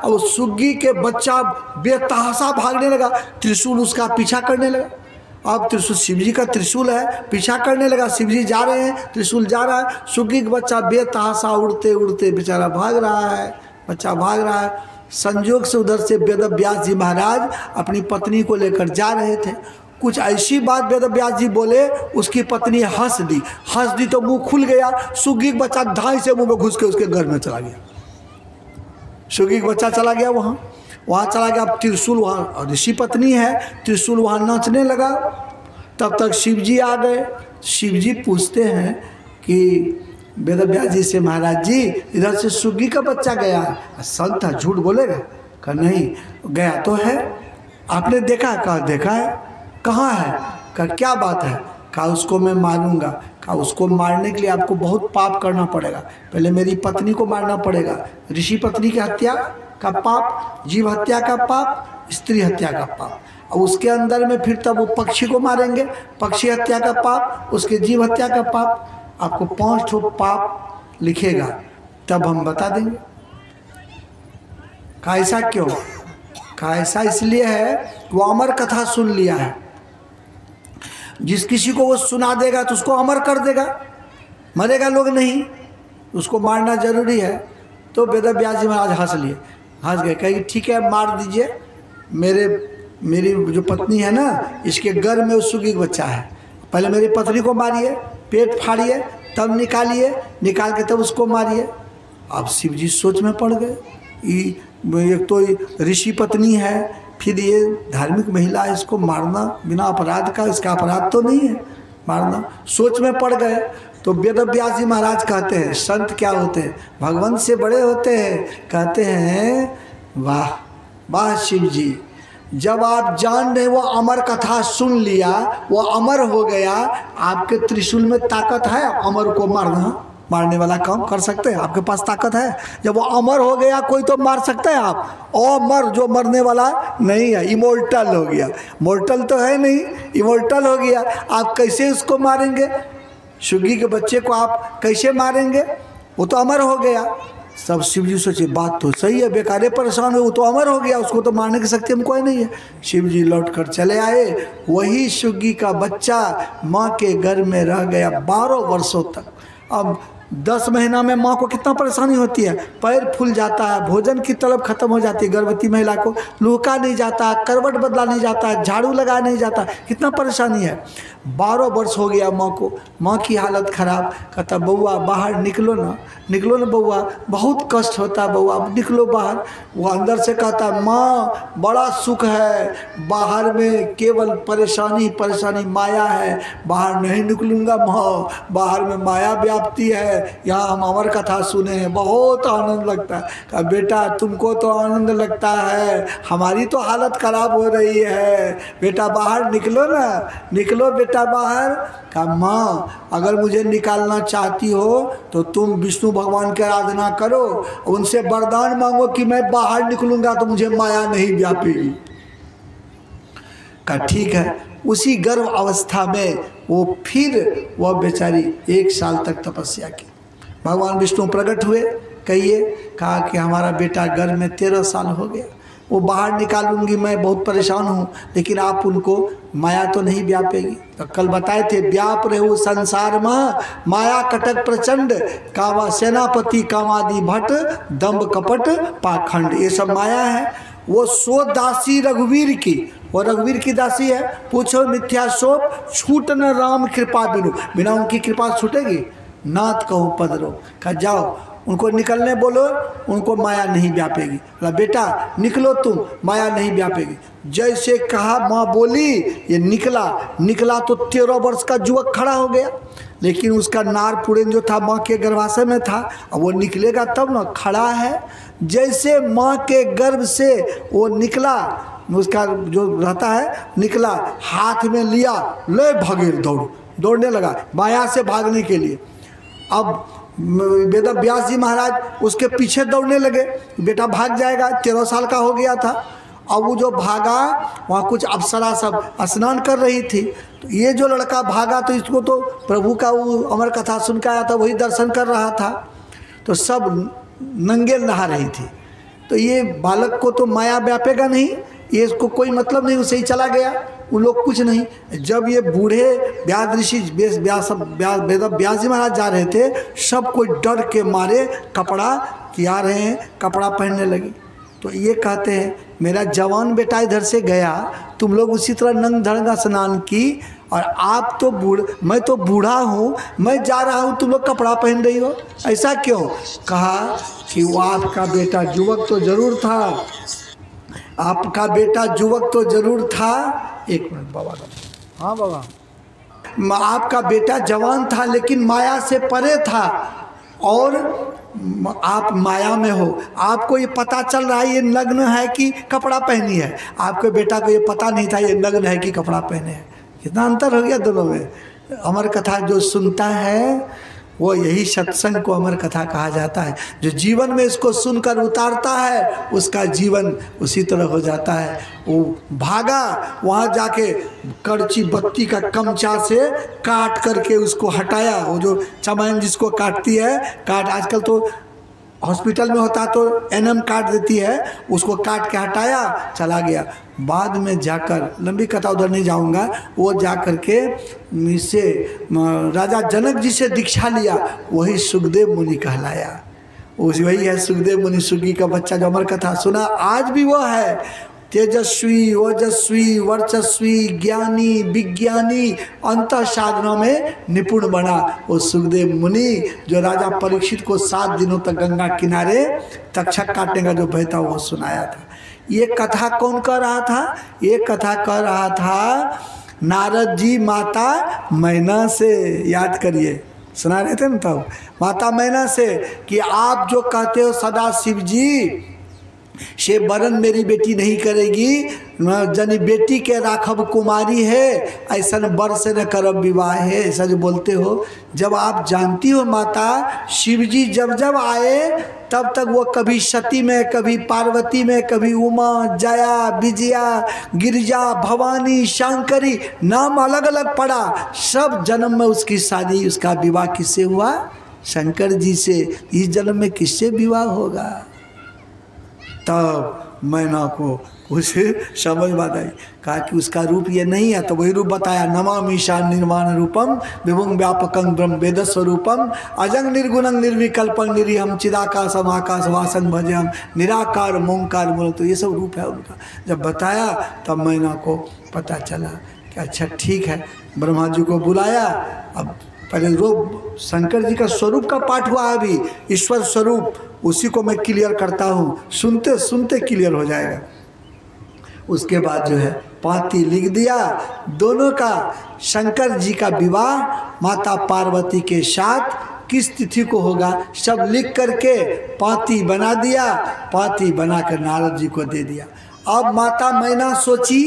और सुग्गी के बच्चा बेतहाशा भागने लगा, त्रिशूल उसका पीछा करने लगा। अब त्रिशूल शिवजी का त्रिशूल है, पीछा करने लगा। शिवजी जा रहे हैं, त्रिशूल जा रहा है, सुग्गी का बच्चा बेतहाशा उड़ते उड़ते बेचारा भाग रहा है, बच्चा भाग रहा है। संयोग से उधर से वेद व्यास जी महाराज अपनी पत्नी को लेकर जा रहे थे। कुछ ऐसी बात वेद व्यास जी बोले, उसकी पत्नी हंस दी तो मुंह खुल गया। सुग्गी का बच्चा धाई से मुंह में घुस के उसके घर में चला गया। सुग्गी का बच्चा चला गया वहाँ चला गया। अब त्रिशूल वहाँ, ऋषि पत्नी है, त्रिशूल वहाँ नाचने लगा। तब तक शिवजी आ गए। शिवजी पूछते हैं कि वेद व्यास जी से, महाराज जी इधर से सुग्गी का बच्चा गया, संत है झूठ बोलेगा? कहा नहीं, गया तो है, आपने देखा? कहा देखा है। कहाँ है? कहा क्या बात है? कहा उसको मैं मारूंगा। कहा उसको मारने के लिए आपको बहुत पाप करना पड़ेगा, पहले मेरी पत्नी को मारना पड़ेगा। ऋषि पत्नी की हत्या का पाप, जीव हत्या का पाप, स्त्री हत्या का पाप, और उसके अंदर में फिर तब वो पक्षी को मारेंगे, पक्षी हत्या का पाप, उसके जीव हत्या का पाप। आपको 5 ठो पाप लिखेगा, तब हम बता देंगे। कहा ऐसा क्यों? कहा ऐसा इसलिए है, वो अमर कथा सुन लिया है, जिस किसी को वो सुना देगा तो उसको अमर कर देगा, मरेगा लोग नहीं, उसको मारना जरूरी है। तो वेद व्यास जी महाराज हंस लिए, हंस गए, कहे ठीक है मार दीजिए, मेरी जो पत्नी है ना, इसके गर्भ में उस सुग्गी का बच्चा है, पहले मेरी पत्नी को मारिए, पेट फाड़िए, तब निकालिए, निकाल के तब उसको मारिए। अब शिव जी सोच में पड़ गए, एक तो ऋषि पत्नी है, फिर ये धार्मिक महिला है, इसको मारना बिना अपराध का, इसका अपराध तो नहीं है मारना। सोच में पड़ गए। तो वेद व्यास जी महाराज कहते हैं, संत क्या होते हैं? भगवान से बड़े होते हैं। कहते हैं वाह वाह शिव जी, जब आप जान रहे वो अमर कथा सुन लिया, वो अमर हो गया, आपके त्रिशूल में ताकत है अमर को मारने वाला काम कर सकते हैं? आपके पास ताकत है? जब वो अमर हो गया कोई तो मार सकता है आप? अमर जो मरने वाला नहीं है, इमोर्टल हो गया, मोर्टल तो है नहीं, इमोर्टल हो गया, आप कैसे उसको मारेंगे? सुग्गी के बच्चे को आप कैसे मारेंगे? वो तो अमर हो गया। सब शिव जी सोचे बात तो सही है, बेकारे परेशान हो, वो तो अमर हो गया, उसको तो मारने की शक्ति हमको नहीं है। शिव जी लौट कर चले आए। वही सुग्गी का बच्चा माँ के गर्भ में रह गया 12 वर्षों तक। अब 10 महीना में माँ को कितना परेशानी होती है, पैर फूल जाता है, भोजन की तलब खत्म हो जाती है, गर्भवती महिला को लुका नहीं जाता, करवट बदला नहीं जाता, झाड़ू लगा नहीं जाता, कितना परेशानी है। 12 वर्ष हो गया माँ को, माँ की हालत खराब। कहता बउआ बाहर निकलो ना बउआ, बहुत कष्ट होता है बउआ, निकलो बाहर। वो अंदर से कहता माँ बड़ा सुख है, बाहर में केवल परेशानी माया है, बाहर नहीं निकलूँगा माँ, बाहर में माया व्याप्ति है, है, यहाँ हम अमर कथा सुने हैं, बहुत आनंद लगता है। कहा बेटा तुमको तो आनंद लगता है, हमारी तो हालत खराब हो रही है, बेटा बाहर निकलो ना, निकलो बेटा बाहर। कहा माँ अगर मुझे निकालना चाहती हो तो तुम विष्णु भगवान की आराधना करो, उनसे वरदान मांगो कि मैं बाहर निकलूँगा तो मुझे माया नहीं व्यापेगी। कहा ठीक है। उसी गर्भ अवस्था में वो फिर वह बेचारी 1 साल तक तपस्या की। भगवान विष्णु प्रकट हुए, कहिए, कहा कि हमारा बेटा गर्भ में 13 साल हो गया, वो बाहर निकालूंगी, मैं बहुत परेशान हूँ, लेकिन आप उनको माया तो नहीं व्यापेगी। तो कल बताए थे, व्याप रहे संसार में माया कटक प्रचंड, कावा सेनापति कामादि भट्ट दम्भ कपट पाखंड, ये सब माया है। वो सो दासी रघुवीर की, वो रघुवीर की दासी है। पूछो मिथ्या शोभ छूट न राम कृपा बिनु, बिना उनकी कृपा छूटेगी? नाथ कहूँ पदरो। कहा जाओ उनको निकलने बोलो, उनको माया नहीं व्यापेगी। बोला बेटा निकलो तुम, माया नहीं व्यापेगी। जैसे कहा माँ बोली, ये निकला तो 13 वर्ष का युवक खड़ा हो गया, लेकिन उसका नार पुरेन जो था माँ के गर्भाशय में था, अब वो निकलेगा तब ना, खड़ा है। जैसे माँ के गर्भ से वो निकला, उसका जो रहता है निकला, हाथ में लिया, ले भागे, दौड़ने लगा माया से भागने के लिए। अब वेद व्यास जी महाराज उसके पीछे दौड़ने लगे, बेटा भाग जाएगा, 13 साल का हो गया था। अब वो जो भागा, वहाँ कुछ अप्सरा सब स्नान कर रही थी, तो ये जो लड़का भागा तो इसको तो प्रभु का वो अमर कथा सुन के आया था, वही दर्शन कर रहा था, तो सब नंगे नहा रही थी। तो ये बालक को तो माया व्यापेगा नहीं, ये इसको कोई मतलब नहीं, उसे ही चला गया, वो लोग कुछ नहीं। जब ये बूढ़े व्यास ऋषि व्यास जी महाराज जा रहे थे, सब कोई डर के मारे कपड़ा किया रहे हैं, कपड़ा पहनने लगी। तो ये कहते हैं मेरा जवान बेटा इधर से गया, तुम लोग उसी तरह नंग धड़ंगा स्नान की, और आप तो मैं तो बूढ़ा हूँ, मैं जा रहा हूँ, तुम लोग कपड़ा पहन रही हो, ऐसा क्यों? कहा कि वो आपका बेटा युवक तो जरूर था, आपका बेटा युवक तो जरूर था। 1 मिनट बाबा का, हाँ बाबा, आपका बेटा जवान था लेकिन माया से परे था, और आप माया में हो। आपको ये पता चल रहा है ये नग्न है कि कपड़ा पहनी है, आपके बेटा को ये पता नहीं था ये नग्न है कि कपड़ा पहने है। कितना अंतर हो गया दोनों में। अमर कथा जो सुनता है वो, यही सत्संग को अमर कथा कहा जाता है। जो जीवन में इसको सुनकर उतारता है उसका जीवन उसी तरह हो जाता है। वो भागा, वहाँ जाके करची बत्ती का कमचा से काट करके उसको हटाया, वो जो चमैन जिसको काटती है, आजकल तो हॉस्पिटल में होता तो एनएम काट देती है, उसको काट के हटाया, चला गया। बाद में जाकर, लंबी कथा उधर नहीं जाऊंगा, वो जा कर के इससे राजा जनक जी से दीक्षा लिया, वही सुखदेव मुनि कहलाया। वही है सुखदेव मुनि, सुगी का बच्चा जो अमर कथा सुना, आज भी वो है। तेजस्वी ओजस्वी वर्चस्वी ज्ञानी विज्ञानी अंतः साधना में निपुण बना वो सुखदेव मुनि, जो राजा परीक्षित को 7 दिनों तक गंगा किनारे तक्षक काटने का जो बहता वो सुनाया था। ये कथा कौन कह रहा था? ये कथा कह रहा था नारद जी माता मैना से। याद करिए, सुना रहे थे ना तब, माता मैना से कि आप जो कहते हो सदा शिव जी से वरन मेरी बेटी नहीं करेगी, जनी बेटी के राखब कुमारी है, ऐसा बर से न करब विवाह है, ऐसा जो बोलते हो। जब आप जानती हो माता शिव जी जब जब आए तब तक वो कभी सती में, कभी पार्वती में, कभी उमा, जया, विजया, गिरिजा, भवानी, शंकरी, नाम अलग अलग पड़ा। सब जन्म में उसकी शादी, उसका विवाह किससे हुआ? शंकर जी से। इस जन्म में किससे विवाह होगा? तब मैना को कुछ समझ बात आई, कहा कि उसका रूप ये नहीं है, तो वही रूप बताया। नमामि ईशान निर्माण रूपम विभुं व्यापकं ब्रह्म वेद स्वरूपम अजंग निर्गुणं निर्विकल्पं निरीहम चिदाकाशम आकाश वासं भजम निराकार मोंकार मूल। तो ये सब रूप है उनका। जब बताया तब मैना को पता चला कि अच्छा ठीक है। ब्रह्मा जी को बुलाया। अब पहले रूप शंकर जी का स्वरूप का पाठ हुआ है, अभी ईश्वर स्वरूप, उसी को मैं क्लियर करता हूँ, सुनते सुनते क्लियर हो जाएगा। उसके बाद जो है पाती लिख दिया दोनों का। शंकर जी का विवाह माता पार्वती के साथ किस तिथि को होगा सब लिख करके पाती बना दिया। पाती बनाकर नारद जी को दे दिया। अब माता मैना सोची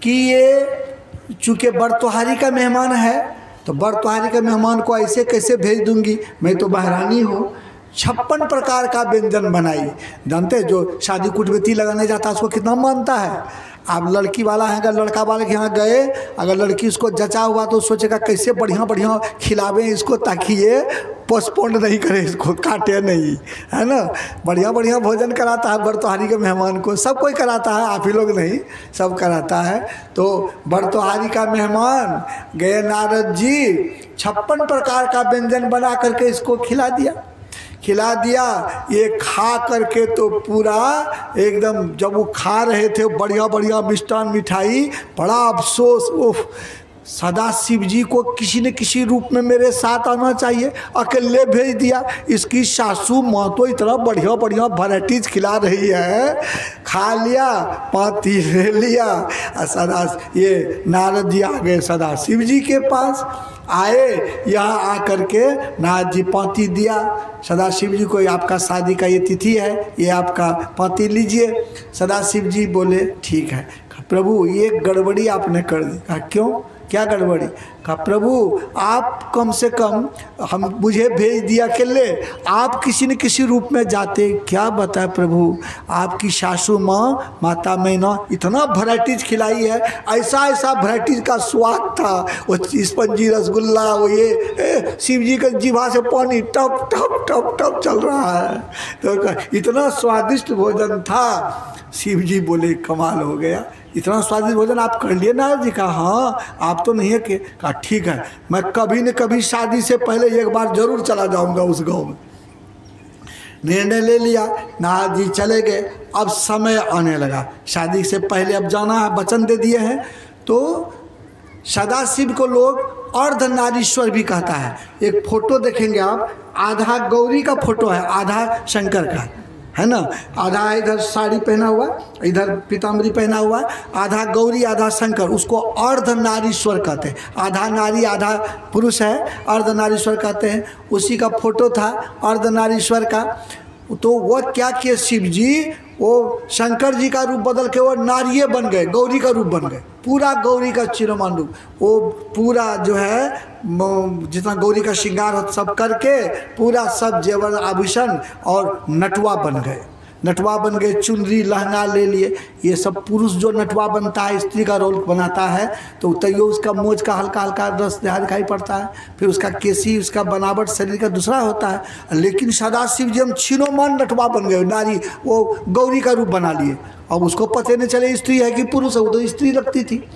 कि ये चूँकि बरतुहारी का मेहमान है तो बरतुहारी का मेहमान को ऐसे कैसे भेज दूंगी, मैं तो महारानी हूँ। 56 प्रकार का व्यंजन बनाई। जानते जो शादी कुटबेती लगाने जाता है उसको कितना मानता है। आप लड़की वाला है, अगर लड़का वाले के यहाँ गए, अगर लड़की उसको जचा हुआ तो सोचेगा कैसे बढ़िया बढ़िया खिलावे इसको ताकि ये पोस्टपोन नहीं करे, इसको काटे नहीं, है ना। बढ़िया बढ़िया भोजन कराता है बरतुहारी के मेहमान को, सब कोई कराता है, आप ही लोग नहीं, सब कराता है। तो बरतुहारी का मेहमान गए नारद जी, 56 प्रकार का व्यंजन बना करके इसको खिला दिया। ये खा करके तो पूरा एकदम, जब वो खा रहे थे बढ़िया बढ़िया मिष्ठान मिठाई, बड़ा अफसोस, उफ, सदा शिव जी को किसी न किसी रूप में मेरे साथ आना चाहिए, अकेले भेज दिया। इसकी सासू माँ तो इतना बढ़िया बढ़िया वैराइटीज खिला रही है, खा लिया, पाती ले लिया। सदा ये नारद जी आ गए सदा शिव जी के पास, आए यहाँ आकर के नारद जी पाती दिया सदा शिव जी को, आपका शादी का ये तिथि है, ये आपका पाती लीजिए। सदा शिव जी बोले ठीक है। प्रभु ये गड़बड़ी आपने कर दी। कहा क्यों, क्या गड़बड़ी? कहा प्रभु आप कम से कम हम मुझे भेज दिया अकेले, आप किसी न किसी रूप में जाते। क्या बताए प्रभु, आपकी सासू माँ माता मैना इतना वैराइटीज खिलाई है, ऐसा ऐसा वैराइटीज का स्वाद था, वो स्पंजी रसगुल्ला, वो ये शिव जी के जीभा से पानी टप टप टप टप चल रहा है। तो इतना स्वादिष्ट भोजन था। शिव जी बोले कमाल हो गया, इतना स्वादिष्ट भोजन आप कर लिए नारद जी? कहा हाँ, आप तो नहीं है कि? कहा ठीक है, मैं कभी न कभी शादी से पहले एक बार जरूर चला जाऊंगा उस गांव में। निर्णय ले लिया, नारद जी चले गए। अब समय आने लगा, शादी से पहले अब जाना है, वचन दे दिए हैं। तो सदाशिव को लोग अर्धनारीश्वर भी कहता है। एक फोटो देखेंगे आप, आधा गौरी का फोटो है, आधा शंकर का है ना। आधा इधर साड़ी पहना हुआ, इधर पीताम्बरी पहना हुआ, आधा गौरी आधा शंकर, उसको अर्धनारीश्वर कहते हैं। आधा नारी आधा पुरुष है, अर्धनारीश्वर कहते हैं। उसी का फोटो था अर्धनारीश्वर का। तो वह क्या किए शिव जी, वो शंकर जी का रूप बदल के वो नारिये बन गए, गौरी का रूप बन गए, पूरा गौरी का चिरमान रूप। वो पूरा जो है जितना गौरी का श्रृंगार हो सब करके पूरा सब जेवर आभूषण और नटवा बन गए। नटवा बन गए, चुनरी लहंगा ले लिए। ये सब पुरुष जो नटवा बनता है, स्त्री का रोल बनाता है, तो तैयो उसका मोज का हल्का हल्का रस दिखाई पड़ता है। फिर उसका केसी, उसका बनावट शरीर का दूसरा होता है। लेकिन सदाशिव जी हम छिनोमान नटवा बन गए, नारी वो गौरी का रूप बना लिए। अब उसको पता नहीं चले स्त्री है कि पुरुष है, वो तो स्त्री लगती थी।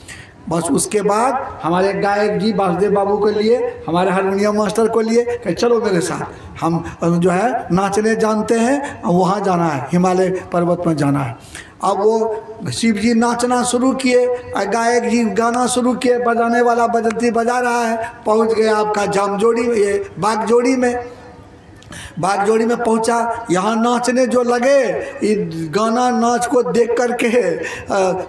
बस उसके बाद हमारे गायक जी वासुदेव बाबू को लिए, हमारे हारमोनियम मास्टर को लिए कि चलो मेरे साथ, हम जो है नाचने जानते हैं, वहाँ जाना है, हिमालय पर्वत में जाना है। अब वो शिव जी नाचना शुरू किए, गायक जी गाना शुरू किए, बजाने वाला बजंती बजा रहा है। पहुँच गए आपका जामजोड़ी, ये बागजोड़ी में। बागजोड़ी में पहुंचा, यहाँ नाचने जो लगे, गाना नाच को देख करके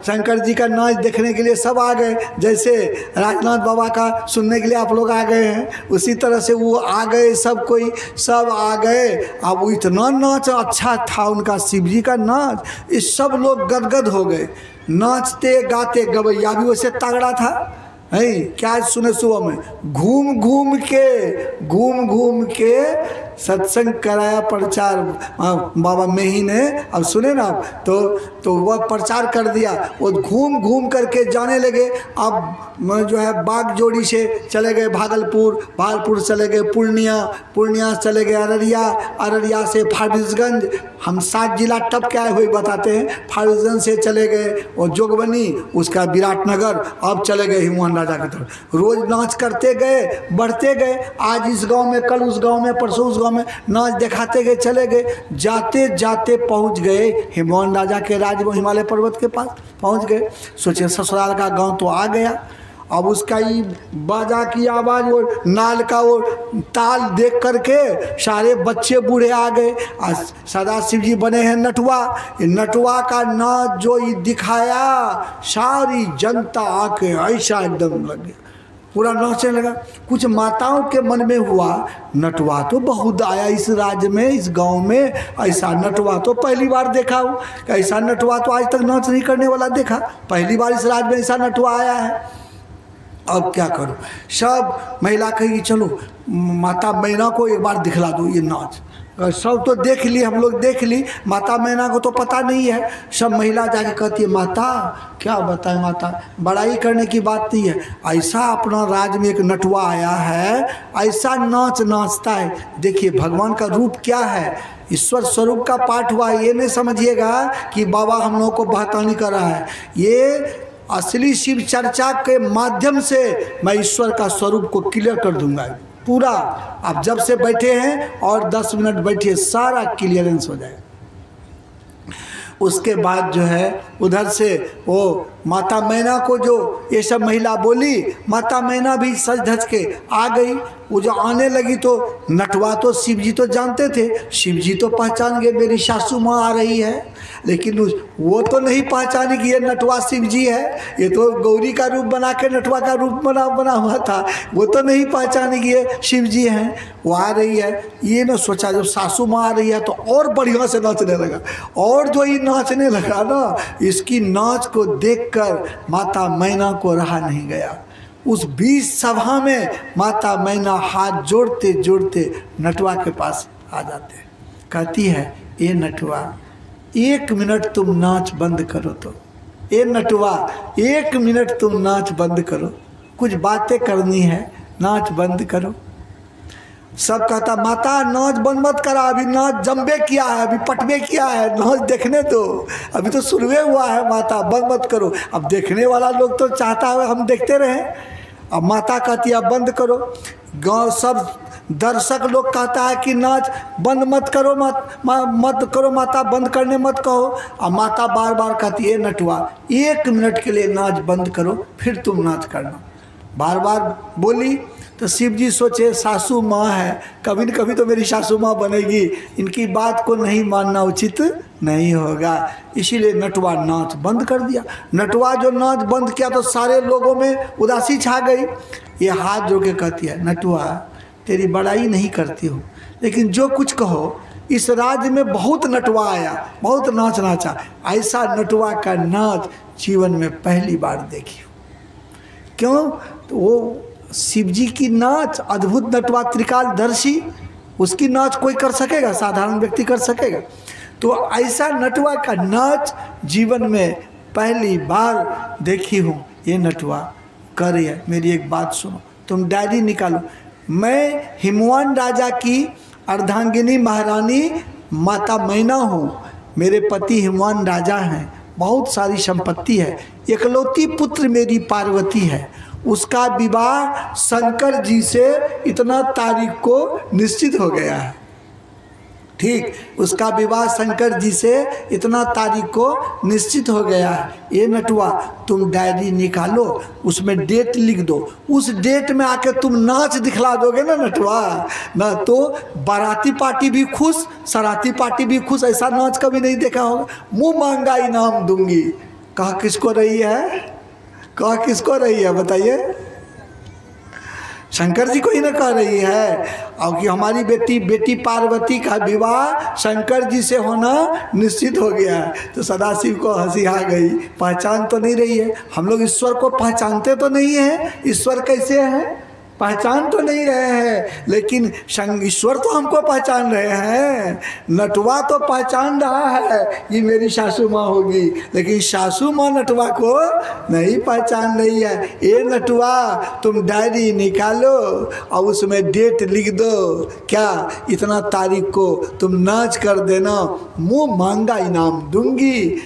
शंकर जी का नाच देखने के लिए सब आ गए। जैसे राजनाथ बाबा का सुनने के लिए आप लोग आ गए हैं, उसी तरह से वो आ गए, सब कोई सब आ गए। अब वो इतना नाच अच्छा था उनका, शिव जी का नाच, इस सब लोग गदगद हो गए। नाचते गाते, गवैया भी वैसे तगड़ा था है। क्या सुने सुबह में, घूम घूम के सत्संग कराया, प्रचार बाबा में ही ने। अब सुने ना, तो वह प्रचार कर दिया। वो घूम करके जाने लगे। अब जो है बागजोड़ी से चले गए भागलपुर चले गए पूर्णिया चले गए अररिया से फारबिसगंज। हम 7 जिला टप के आए हुए बताते हैं। फारबिसगंज से चले गए और जोगबनी, उसका विराटनगर, अब चले गए हिमवान राजा की तरफ। रोज नाच करते गए, बढ़ते गए, आज इस गांव में, कल उस गांव में, परसों उस गांव में नाच दिखाते गए, चले गए। जाते जाते पहुंच गए हिमवान राजा के राज में, हिमालय पर्वत के पास पहुंच गए। सोचे ससुराल का गांव तो आ गया। अब उसका ये बाजा की आवाज़, वो नाल का वो ताल देख करके सारे बच्चे बूढ़े आ गए। सदाशिव जी बने हैं नटवा। नटवा का नाच जो ये दिखाया, सारी जनता आके ऐसा एकदम लगे, पूरा नाचने लगा। कुछ माताओं के मन में हुआ, नटवा तो बहुत आया इस राज्य में, इस गांव में, ऐसा नटवा तो पहली बार देखा हूँ, ऐसा नटवा तो आज तक नाच नहीं करने वाला देखा, पहली बार इस राज्य में ऐसा नटवा आया है। अब क्या करूँ? सब महिला कहेगी चलो माता मैना को एक बार दिखला दो ये नाच। सब तो देख ली, हम लोग देख ली, माता मैना को तो पता नहीं है। सब महिला जाके कहती है माता क्या बताएं माता, बड़ाई करने की बात नहीं है, ऐसा अपना राज्य में एक नटवा आया है, ऐसा नाच नाचता है। देखिए भगवान का रूप क्या है, ईश्वर स्वरूप का पाठ हुआ। ये नहीं समझिएगा कि बाबा हम लोगों को बहतानी कर रहा है, ये असली शिव चर्चा के माध्यम से मैं ईश्वर का स्वरूप को क्लियर कर दूंगा पूरा। आप जब से बैठे हैं और 10 मिनट बैठिए, सारा क्लियरेंस हो जाएगा। उसके बाद जो है उधर से वो माता मैना को जो ये सब महिला बोली, माता मैना भी सज धज के आ गई। वो जो आने लगी तो नटवा तो शिव जी तो जानते थे, शिव जी तो पहचान गए मेरी सासू माँ आ रही है, लेकिन वो तो नहीं पहचानी कि ये नटवा शिव जी है, ये तो गौरी का रूप बना के नटवा का रूप बना हुआ था, वो तो नहीं पहचानी कि ये शिव जी हैं। वो आ रही है, ये ना सोचा जब सासू माँ आ रही है तो और बढ़िया से नाचने लगा, और जो ये नाचने लगा ना, इसकी नाच को देखकर माता मैना को रहा नहीं गया। उस बीच सभा में माता मैना हाथ जोड़ते जोड़ते नटवा के पास आ जाते, कहती है ये नटवा 1 मिनट तुम नाच बंद करो, तो ये नटवा 1 मिनट तुम नाच बंद करो, कुछ बातें करनी है, नाच बंद करो। सब कहता माता नाच बंद मत करा, अभी नाच जम्बे किया है, अभी पटवे किया है, नाच देखने दो, अभी तो शुरुए हुआ है, माता बंद मत करो। अब देखने वाला लोग तो चाहता है हम देखते रहें, अब माता कहती है बंद करो। गाँव सब दर्शक लोग कहता है कि नाच बंद मत करो, मत करो माता, बंद करने मत कहो। अब माता बार बार कहती है नटवा 1 मिनट के लिए नाच बंद करो, फिर तुम नाच करना। बार बार बोली तो शिव जी सोचे सासू माँ है, कभी न कभी तो मेरी सासू माँ बनेगी, इनकी बात को नहीं मानना उचित नहीं होगा, इसीलिए नटवा नाच बंद कर दिया। नटवा जो नाच बंद किया तो सारे लोगों में उदासी छा गई। ये हाथ जोड़ के कहती है नटवा तेरी बड़ाई नहीं करती हूँ, लेकिन जो कुछ कहो, इस राज्य में बहुत नटवा आया, बहुत नाच नाचा, ऐसा नटवा का नाच जीवन में पहली बार देखी। क्यों? तो वो शिव जी की नाच अद्भुत नटवा त्रिकालदर्शी, उसकी नाच कोई कर सकेगा? साधारण व्यक्ति कर सकेगा? तो ऐसा नटवा का नाच जीवन में पहली बार देखी हूँ। ये नटवा कर रही है। मेरी एक बात सुनो, तुम डायरी निकालो, मैं हिमवान राजा की अर्धांगिनी महारानी माता मैना हूँ, मेरे पति हिमवान राजा हैं, बहुत सारी संपत्ति है, इकलौती पुत्र मेरी पार्वती है, उसका विवाह शंकर जी से इतना तारीख को निश्चित हो गया है। ठीक, उसका विवाह शंकर जी से इतना तारीख को निश्चित हो गया है। ये नटवा तुम डायरी निकालो, उसमें डेट लिख दो, उस डेट में आके तुम नाच दिखला दोगे ना नटवा, ना तो बाराती पार्टी भी खुश, सराती पार्टी भी खुश, ऐसा नाच कभी नहीं देखा होगा। मुँह मांगा इनाम दूंगी। कहा किसको रही है? कहा किसको रही है बताइए? शंकर जी को ही ना कह रही है। और कि हमारी बेटी पार्वती का विवाह शंकर जी से होना निश्चित हो गया है। तो सदाशिव को हंसी आ गई, पहचान तो नहीं रही है। हम लोग ईश्वर को पहचानते तो नहीं हैं, ईश्वर कैसे हैं पहचान तो नहीं रहे हैं, लेकिन ईश्वर तो हमको पहचान रहे हैं। नटवा तो पहचान रहा है ये मेरी सासू माँ होगी, लेकिन सासू माँ नटवा को नहीं पहचान रही है। ये नटवा तुम डायरी निकालो और उसमें डेट लिख दो, क्या इतना तारीख को तुम नाच कर देना, मुँह मांगा इनाम दूंगी।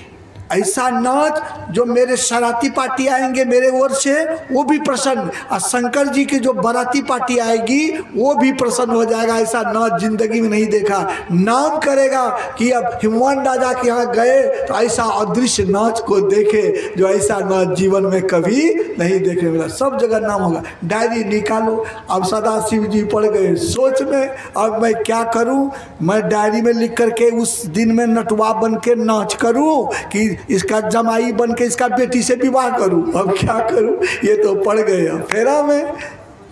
ऐसा नाच जो मेरे शरारती पार्टी आएंगे मेरे ओर से वो भी प्रसन्न, और शंकर जी की जो बाराती पार्टी आएगी वो भी प्रसन्न हो जाएगा। ऐसा नाच जिंदगी में नहीं देखा। नाम करेगा कि अब हिमवान राजा के यहाँ गए तो ऐसा अदृश्य नाच को देखे, जो ऐसा नाच जीवन में कभी नहीं देखने मिला। सब जगह नाम होगा। डायरी निकालो। अब सदाशिव जी पड़ गए सोच में, अब मैं क्या करूं? मैं डायरी में लिख करके उस दिन में नटवा बन के नाच करूं कि इसका जमाई बन के इसका बेटी से विवाह करूं, अब क्या करूं, ये तो पड़ गए अब फेरा में।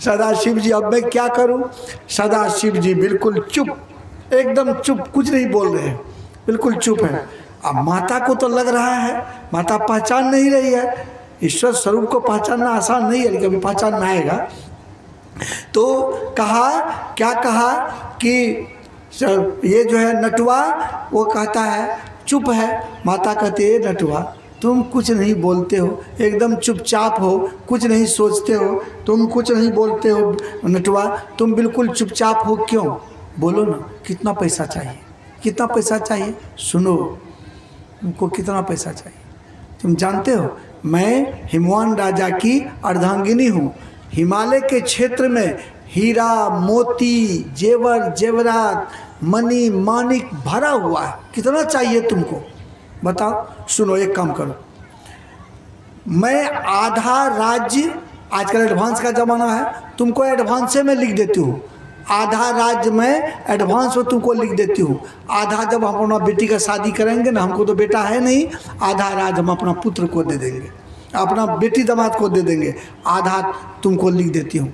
सदाशिव जी अब मैं क्या करूं। सदाशिव जी बिल्कुल चुप, एकदम चुप, कुछ नहीं बोल रहे हैं, बिल्कुल चुप है। अब माता को तो लग रहा है माता पहचान नहीं रही है, ईश्वर स्वरूप को पहचानना आसान नहीं है, लेकिन अभी पहचान में आएगा। तो कहा, क्या कहा कि ये जो है नटुआ, वो कहता है चुप है। माता कहती है नटुआ तुम कुछ नहीं बोलते हो, एकदम चुपचाप हो, कुछ नहीं सोचते हो, तुम कुछ नहीं बोलते हो नटुआ, तुम बिल्कुल चुपचाप हो, क्यों? बोलो ना कितना पैसा चाहिए, कितना पैसा चाहिए, सुनो तुमको कितना पैसा चाहिए। तुम जानते हो मैं हिमवान राजा की अर्धांगिनी हूँ, हिमालय के क्षेत्र में हीरा मोती जेवर जेवरात मणि माणिक भरा हुआ है, कितना चाहिए तुमको बताओ। सुनो एक काम करो, मैं आधा राज्य, आजकल एडवांस का ज़माना है, तुमको एडवांसे में लिख देती हूँ, आधा राज्य में एडवांस में तुमको लिख देती हूँ। आधा जब हम अपना बेटी का शादी करेंगे ना, हमको तो बेटा है नहीं, आधा राज्य हम अपना पुत्र को दे देंगे, अपना बेटी दामाद को दे देंगे, आधा तुमको लिख देती हूँ,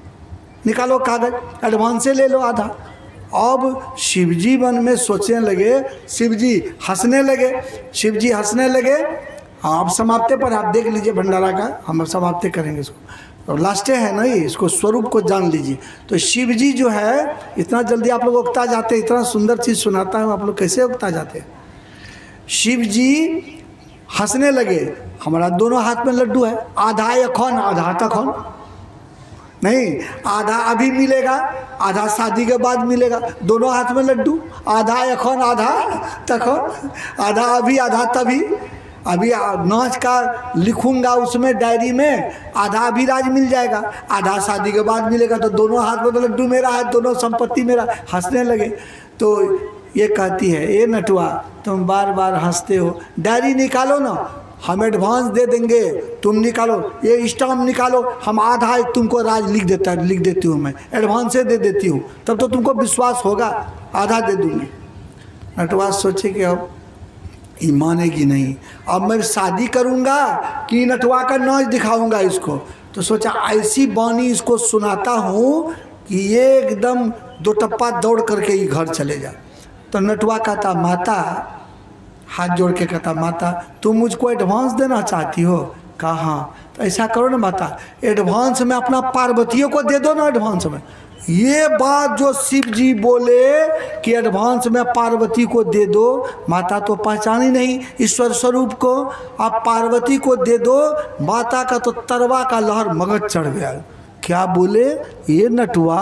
निकालो कागज, एडवांस से ले लो आधा। अब शिवजी मन में सोचने लगे, शिवजी हंसने लगे, शिवजी हंसने लगे। आप समाप्ति पर आप देख लीजिए भंडारा का, हम समाप्ति करेंगे इसको, और लास्टे है ना ये, इसको स्वरूप को जान लीजिए। तो शिवजी जो है, इतना जल्दी आप लोग उगता जाते, इतना सुंदर चीज़ सुनाता हूँ, आप लोग कैसे उगता जाते। शिवजी हंसने लगे, हमारा दोनों हाथ में लड्डू है, आधा यखन आधा तखन, नहीं आधा अभी मिलेगा आधा शादी के बाद मिलेगा, दोनों हाथ में लड्डू, आधा यखन आधा तखन, आधा अभी आधा तभी। अभी नाच का लिखूंगा उसमें डायरी में, आधा अभी राज मिल जाएगा, आधा शादी के बाद मिलेगा, तो दोनों हाथ में तो लड्डू मेरा है, दोनों संपत्ति मेरा। हंसने लगे। तो ये कहती है ए नटुआ तुम बार बार हंसते हो, डायरी निकालो ना, हम एडवांस दे देंगे, तुम निकालो, ये स्टाम्प निकालो, हम आधा तुमको राज लिख देती हूँ, मैं एडवांस से दे देती हूँ, तब तो तुमको विश्वास होगा, आधा दे दूँगी। नटुआ सोचे कि अब ये मानेगी नहीं, अब मैं शादी करूँगा कि नटुआ का नाच दिखाऊँगा इसको। तो सोचा ऐसी बानी इसको सुनाता हूँ कि ये एकदम दो टप्पा दौड़ करके ही घर चले जा। तो नटुआ कहता माता, हाथ जोड़ के कहता माता तुम मुझको एडवांस देना चाहती हो? कहा हाँ। तो ऐसा करो ना माता, एडवांस में अपना पार्वतियों को दे दो ना एडवांस में। ये बात जो शिव जी बोले कि एडवांस में पार्वती को दे दो, माता तो पहचानी नहीं ईश्वर स्वरूप को, आप पार्वती को दे दो। माता का तो तरवा का लहर मगज चढ़ गया। क्या बोले ये नटुआ,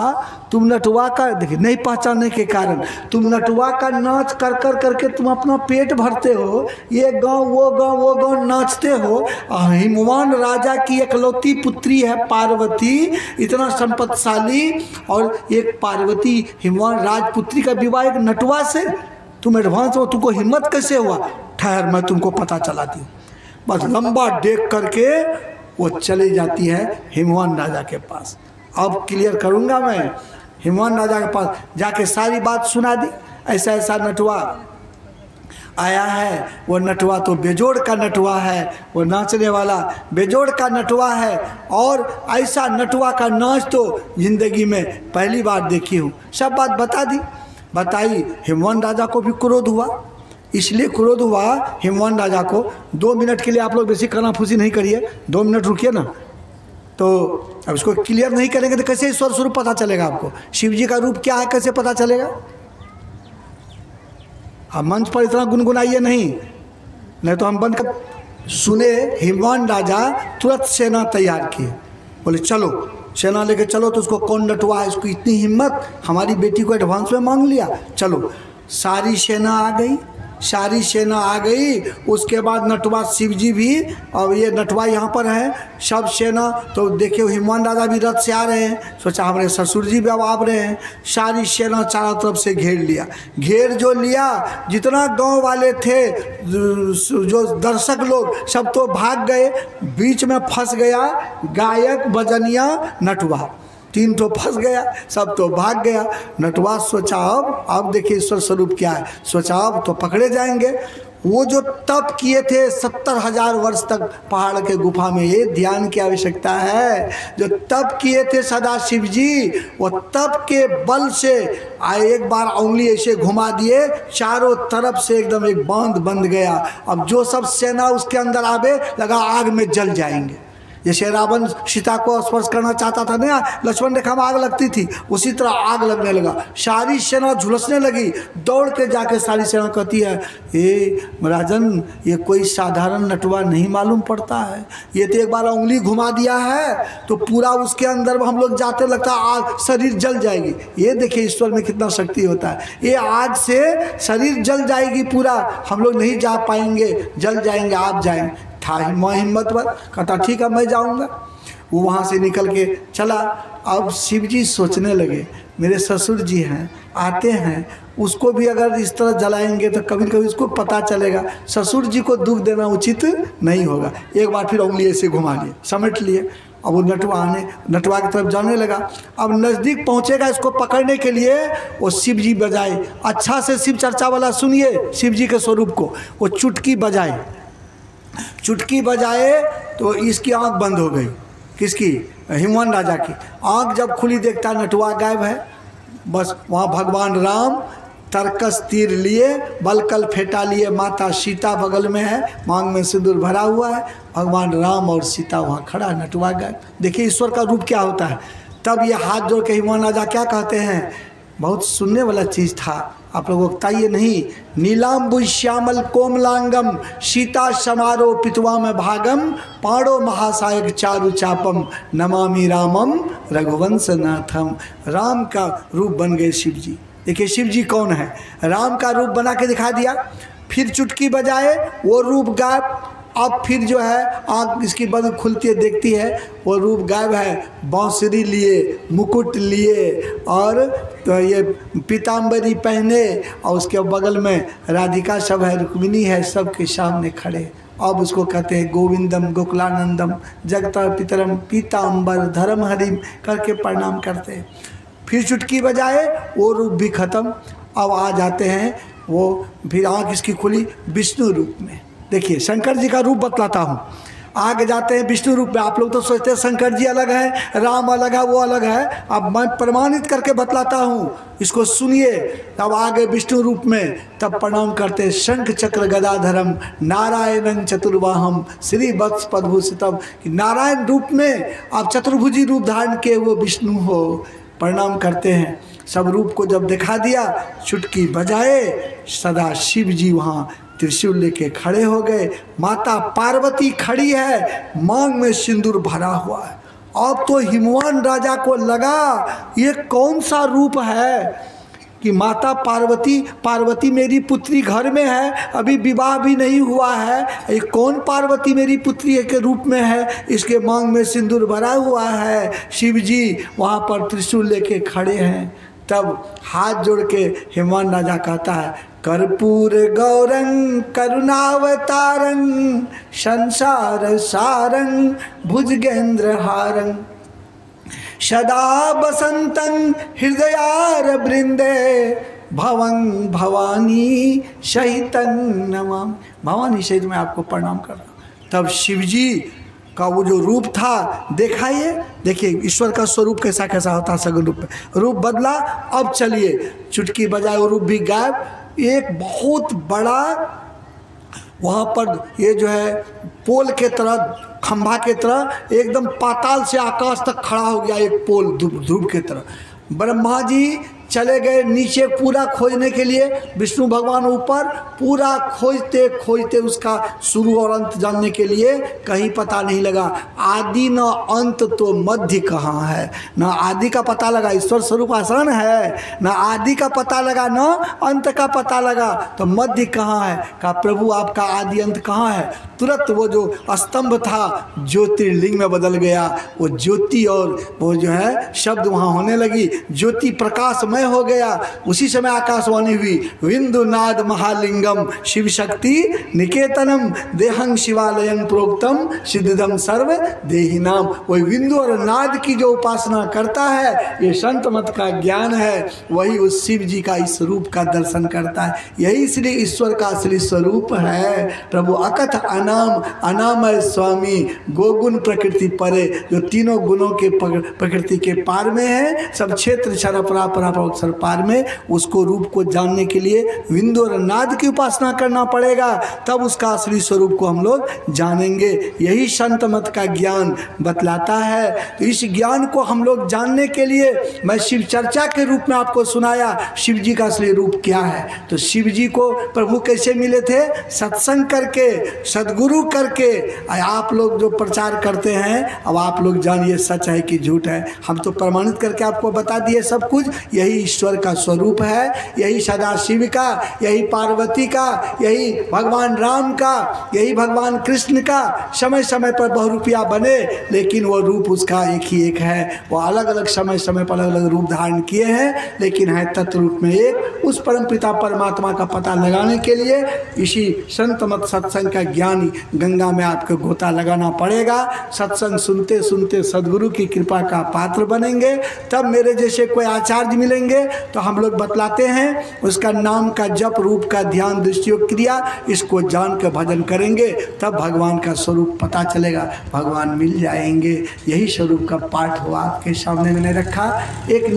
तुम नटुआ का देखिए नहीं पहचानने के कारण तुम नटुआ का नाच कर कर करके तुम अपना पेट भरते हो, ये गांव वो गांव नाचते हो। हिमवान राजा की एकलौती पुत्री है पार्वती, इतना संपत्तिशाली, और एक पार्वती हिमवान राजपुत्री का विवाह एक नटुआ से, तुम एडवांस हो, तुमको हिम्मत कैसे हुआ? ठहर मैं तुमको पता चलाती हूँ। बस लंबा देख करके वो चली जाती है हिमवान राजा के पास। अब क्लियर करूँगा मैं, हिमवान राजा के पास जाके सारी बात सुना दी, ऐसा ऐसा नटुआ आया है। वो नटुआ तो बेजोड़ का नटुआ है, वो नाचने वाला बेजोड़ का नटुआ है, और ऐसा नटुआ का नाच तो जिंदगी में पहली बार देखी हूँ। सब बात बता दी, बताई। हिमवान राजा को भी क्रोध हुआ, इसलिए क्रोध हुआ हिमवान राजा को। 2 मिनट के लिए आप लोग बेसी कानाफूसी नहीं करिए, 2 मिनट रुकिए ना। तो अब इसको क्लियर नहीं करेंगे तो कैसे ईश्वर स्वरूप पता चलेगा आपको? शिव जी का रूप क्या है कैसे पता चलेगा? हम मंच पर इतना गुनगुनाइए नहीं तो हम बंद कर। सुने हिमवान राजा तुरंत सेना तैयार किए, बोले चलो सेना लेके चलो। तो उसको कौन नटुआ है, इसको इतनी हिम्मत, हमारी बेटी को एडवांस में मांग लिया, चलो। सारी सेना आ गई, सारी सेना आ गई। उसके बाद नटुआ शिवजी भी, और ये नटुआ यहाँ पर है, सब सेना। तो देखिए हिमवान राजा भी रथ से आ रहे हैं, सोचा हमारे ससुर जी भी अब आ रहे हैं। सारी सेना चारों तरफ से घेर लिया। घेर जो लिया, जितना गांव वाले थे, जो दर्शक लोग, सब तो भाग गए। बीच में फंस गया गायक बजनिया नटुआ, 3 तो फंस गया, सब तो भाग गया। नटुआ सोचा अब देखिए ईश्वर स्वरूप क्या है, सोचा अब तो पकड़े जाएंगे। वो जो तप किए थे 70,000 वर्ष तक पहाड़ के गुफा में, ये ध्यान की आवश्यकता है। जो तप किए थे सदाशिव जी, वो तप के बल से आए, एक बार उंगली ऐसे घुमा दिए, चारों तरफ से एकदम एक बांध बंध गया। अब जो सब सेना उसके अंदर आवे लगा आग में जल जाएंगे। जैसे रावण सीता को स्पर्श करना चाहता था ना, लक्ष्मण रेखा में आग लगती थी, उसी तरह आग लगने लगा। सारी सेना झुलसने लगी। दौड़ के जाके सारी सेना कहती है, ए राजन, ये कोई साधारण नटवा नहीं मालूम पड़ता है, ये तो एक बार उंगली घुमा दिया है तो पूरा उसके अंदर हम लोग जाते लगता आग, शरीर जल जाएगी। ये देखिए ईश्वर में कितना शक्ति होता है। ये आग से शरीर जल जाएगी पूरा, हम लोग नहीं जा पाएंगे, जल जाएंगे, आप जाएंगे। था हिम्मत पर, कहता ठीक है मैं जाऊंगा। वो वहाँ से निकल के चला। अब शिव जी सोचने लगे, मेरे ससुर जी हैं, आते हैं, उसको भी अगर इस तरह जलाएंगे तो कभी कभी उसको पता चलेगा, ससुर जी को दुख देना उचित नहीं होगा। एक बार फिर उंगली ऐसे घुमा लिए, समेट लिए। अब वो नटवा की तरफ जाने लगा। अब नज़दीक पहुँचेगा इसको पकड़ने के लिए, वो शिव जी बजाए। अच्छा से शिव चर्चा वाला सुनिए शिव जी के स्वरूप को। वो चुटकी बजाए, चुटकी बजाए तो इसकी आंख बंद हो गई। किसकी? हिमवन राजा की। आंख जब खुली देखता नटवा गायब है। बस वहाँ भगवान राम तरकस तीर लिए, बलकल फेंटा लिए, माता सीता बगल में है, मांग में सिंदूर भरा हुआ है, भगवान राम और सीता वहाँ खड़ा, नटवा गायब। देखिए ईश्वर का रूप क्या होता है। तब ये हाथ जोड़ के हिमवन राजा क्या कहते हैं, बहुत सुनने वाला चीज़ था, आप लोगों को बताइए नहीं। नीलाम्बु श्यामल कोमलांगम सीता समारो पितवा में भागम पाड़ो महासायक चारु चापम नमामि रामम रघुवंश नाथम। राम का रूप बन गए शिव जी। देखिए शिव जी कौन है, राम का रूप बना के दिखा दिया। फिर चुटकी बजाए, वो रूप गायब। अब फिर जो है आँख इसकी बंद खुलती है, देखती है, वो रूप गायब है। बांसुरी लिए, मुकुट लिए और तो ये पीताम्बरी पहने, और उसके बगल में राधिका सब है, रुक्मिणी है, सबके सामने खड़े। अब उसको कहते हैं गोविंदम गोकुलानंदम जगता पितरम पीताम्बर धर्म हरिम करके प्रणाम करते हैं। फिर चुटकी बजाए, वो रूप भी खत्म। अब आ जाते हैं वो, फिर आँख इसकी खुली विष्णु रूप में। देखिए शंकर जी का रूप बतलाता हूँ। आगे जाते हैं विष्णु रूप में। आप लोग तो सोचते हैं शंकर जी अलग है, राम अलग है, वो अलग है। अब मैं प्रमाणित करके बतलाता हूँ, इसको सुनिए। तब आगे विष्णु रूप में, तब प्रणाम करते हैं शंख चक्र गदाधरम नारायणं चतुर्वाहम श्री वत्स पद्भूषितम। नारायण रूप में आप चतुर्भुजी रूप धारण किए वो विष्णु हो, प्रणाम करते हैं। सब रूप को जब दिखा दिया, चुटकी बजाए, सदा शिव जी वहाँ त्रिशूल लेके खड़े हो गए। माता पार्वती खड़ी है, मांग में सिंदूर भरा हुआ है। अब तो हिमवान राजा को लगा ये कौन सा रूप है कि माता पार्वती मेरी पुत्री घर में है, अभी विवाह भी नहीं हुआ है, ये कौन पार्वती मेरी पुत्री के रूप में है, इसके मांग में सिंदूर भरा हुआ है। शिव जी वहाँ पर त्रिशूल लेके खड़े हैं। तब हाथ जोड़ के हिमवान राजा कहता है, कर्पूर गौरं करुणावतारं संसार सारं भुजगेंद्र हारं सदा बसंतं हृदयार बृंदे भवं भवानी सहितं नमामि। भवानी सहित मैं आपको प्रणाम कर रहा हूँ। तब शिवजी का वो जो रूप था देखा, ये देखिए ईश्वर का स्वरूप कैसा कैसा होता है। सगुन रूप में रूप बदला। अब चलिए चुटकी बजाए, वो रूप भी गायब। एक बहुत बड़ा वहाँ पर ये जो है पोल के तरह, खंभा के तरह एकदम पाताल से आकाश तक खड़ा हो गया एक पोल ध्रुव के तरह। ब्रह्मा जी चले गए नीचे पूरा खोजने के लिए, विष्णु भगवान ऊपर पूरा खोजते खोजते उसका शुरू और अंत जानने के लिए कहीं पता नहीं लगा। आदि न अंत तो मध्य कहाँ है, न आदि का पता लगा, ईश्वर स्वरूप आसान है, न आदि का पता लगा न अंत का पता लगा, तो मध्य कहाँ है। कहा प्रभु आपका आदि अंत कहाँ है। तुरंत वो जो स्तंभ था ज्योतिर्लिंग में बदल गया। वो ज्योति और वो जो है शब्द वहाँ होने लगी, ज्योति प्रकाशमय हो गया, उसी समय आकाशवाणी हुई, विंदु नाद महालिंगम शिव शक्ति निकेतनम देहं शिवालयं प्रोक्तम सिद्धम सर्व देहि नाम। वही बिंदु और नाद की जो उपासना करता है, ये संत मत का ज्ञान है, वही उस शिव जी का इस रूप का दर्शन करता है। यही श्री ईश्वर का असली स्वरूप है। प्रभु अकथ अनाम अनामय स्वामी गोगुण प्रकृति परे, जो तीनों गुणों के प्रकृति के पार में है, सब क्षेत्र क्षर परापर पार में, उसको रूप को जानने के लिए बिंदु और नाद की उपासना करना पड़ेगा, तब उसका असली स्वरूप को हम लोग जानेंगे। यही संत मत का ज्ञान बतलाता है। तो इस ज्ञान को हम लोग जानने के लिए मैं शिव चर्चा के रूप में आपको सुनाया शिव जी का असली रूप क्या है। तो शिव जी को प्रभु कैसे मिले थे? सत्संग करके, सदगुरु करके। आप लोग जो प्रचार करते हैं, अब आप लोग जानिए सच है कि झूठ है। हम तो प्रमाणित करके आपको बता दिए सब कुछ। यही ईश्वर का स्वरूप है, यही सदाशिव का, यही पार्वती का, यही भगवान राम का, यही भगवान कृष्ण का। समय समय पर बहुरूपिया बने, लेकिन वो रूप उसका एक ही एक है। वो अलग अलग समय समय पर अलग अलग रूप धारण किए हैं, लेकिन है तत्व रूप में एक। उस परमपिता परमात्मा का पता लगाने के लिए इसी संत मत सत्संग का ज्ञान गंगा में आपको गोता लगाना पड़ेगा। सत्संग सुनते सुनते सदगुरु की कृपा का पात्र बनेंगे, तब मेरे जैसे कोई आचार्य मिलेंगे तो हम लोग बतलाते हैं, उसका नाम का जप, रूप का ध्यान, दृष्टि क्रिया, इसको जान के भजन करेंगे, तब भगवान का स्वरूप पता चलेगा, भगवान मिल जाएंगे। यही स्वरूप का पाठ हुआ आपके सामने मैंने रखा। एक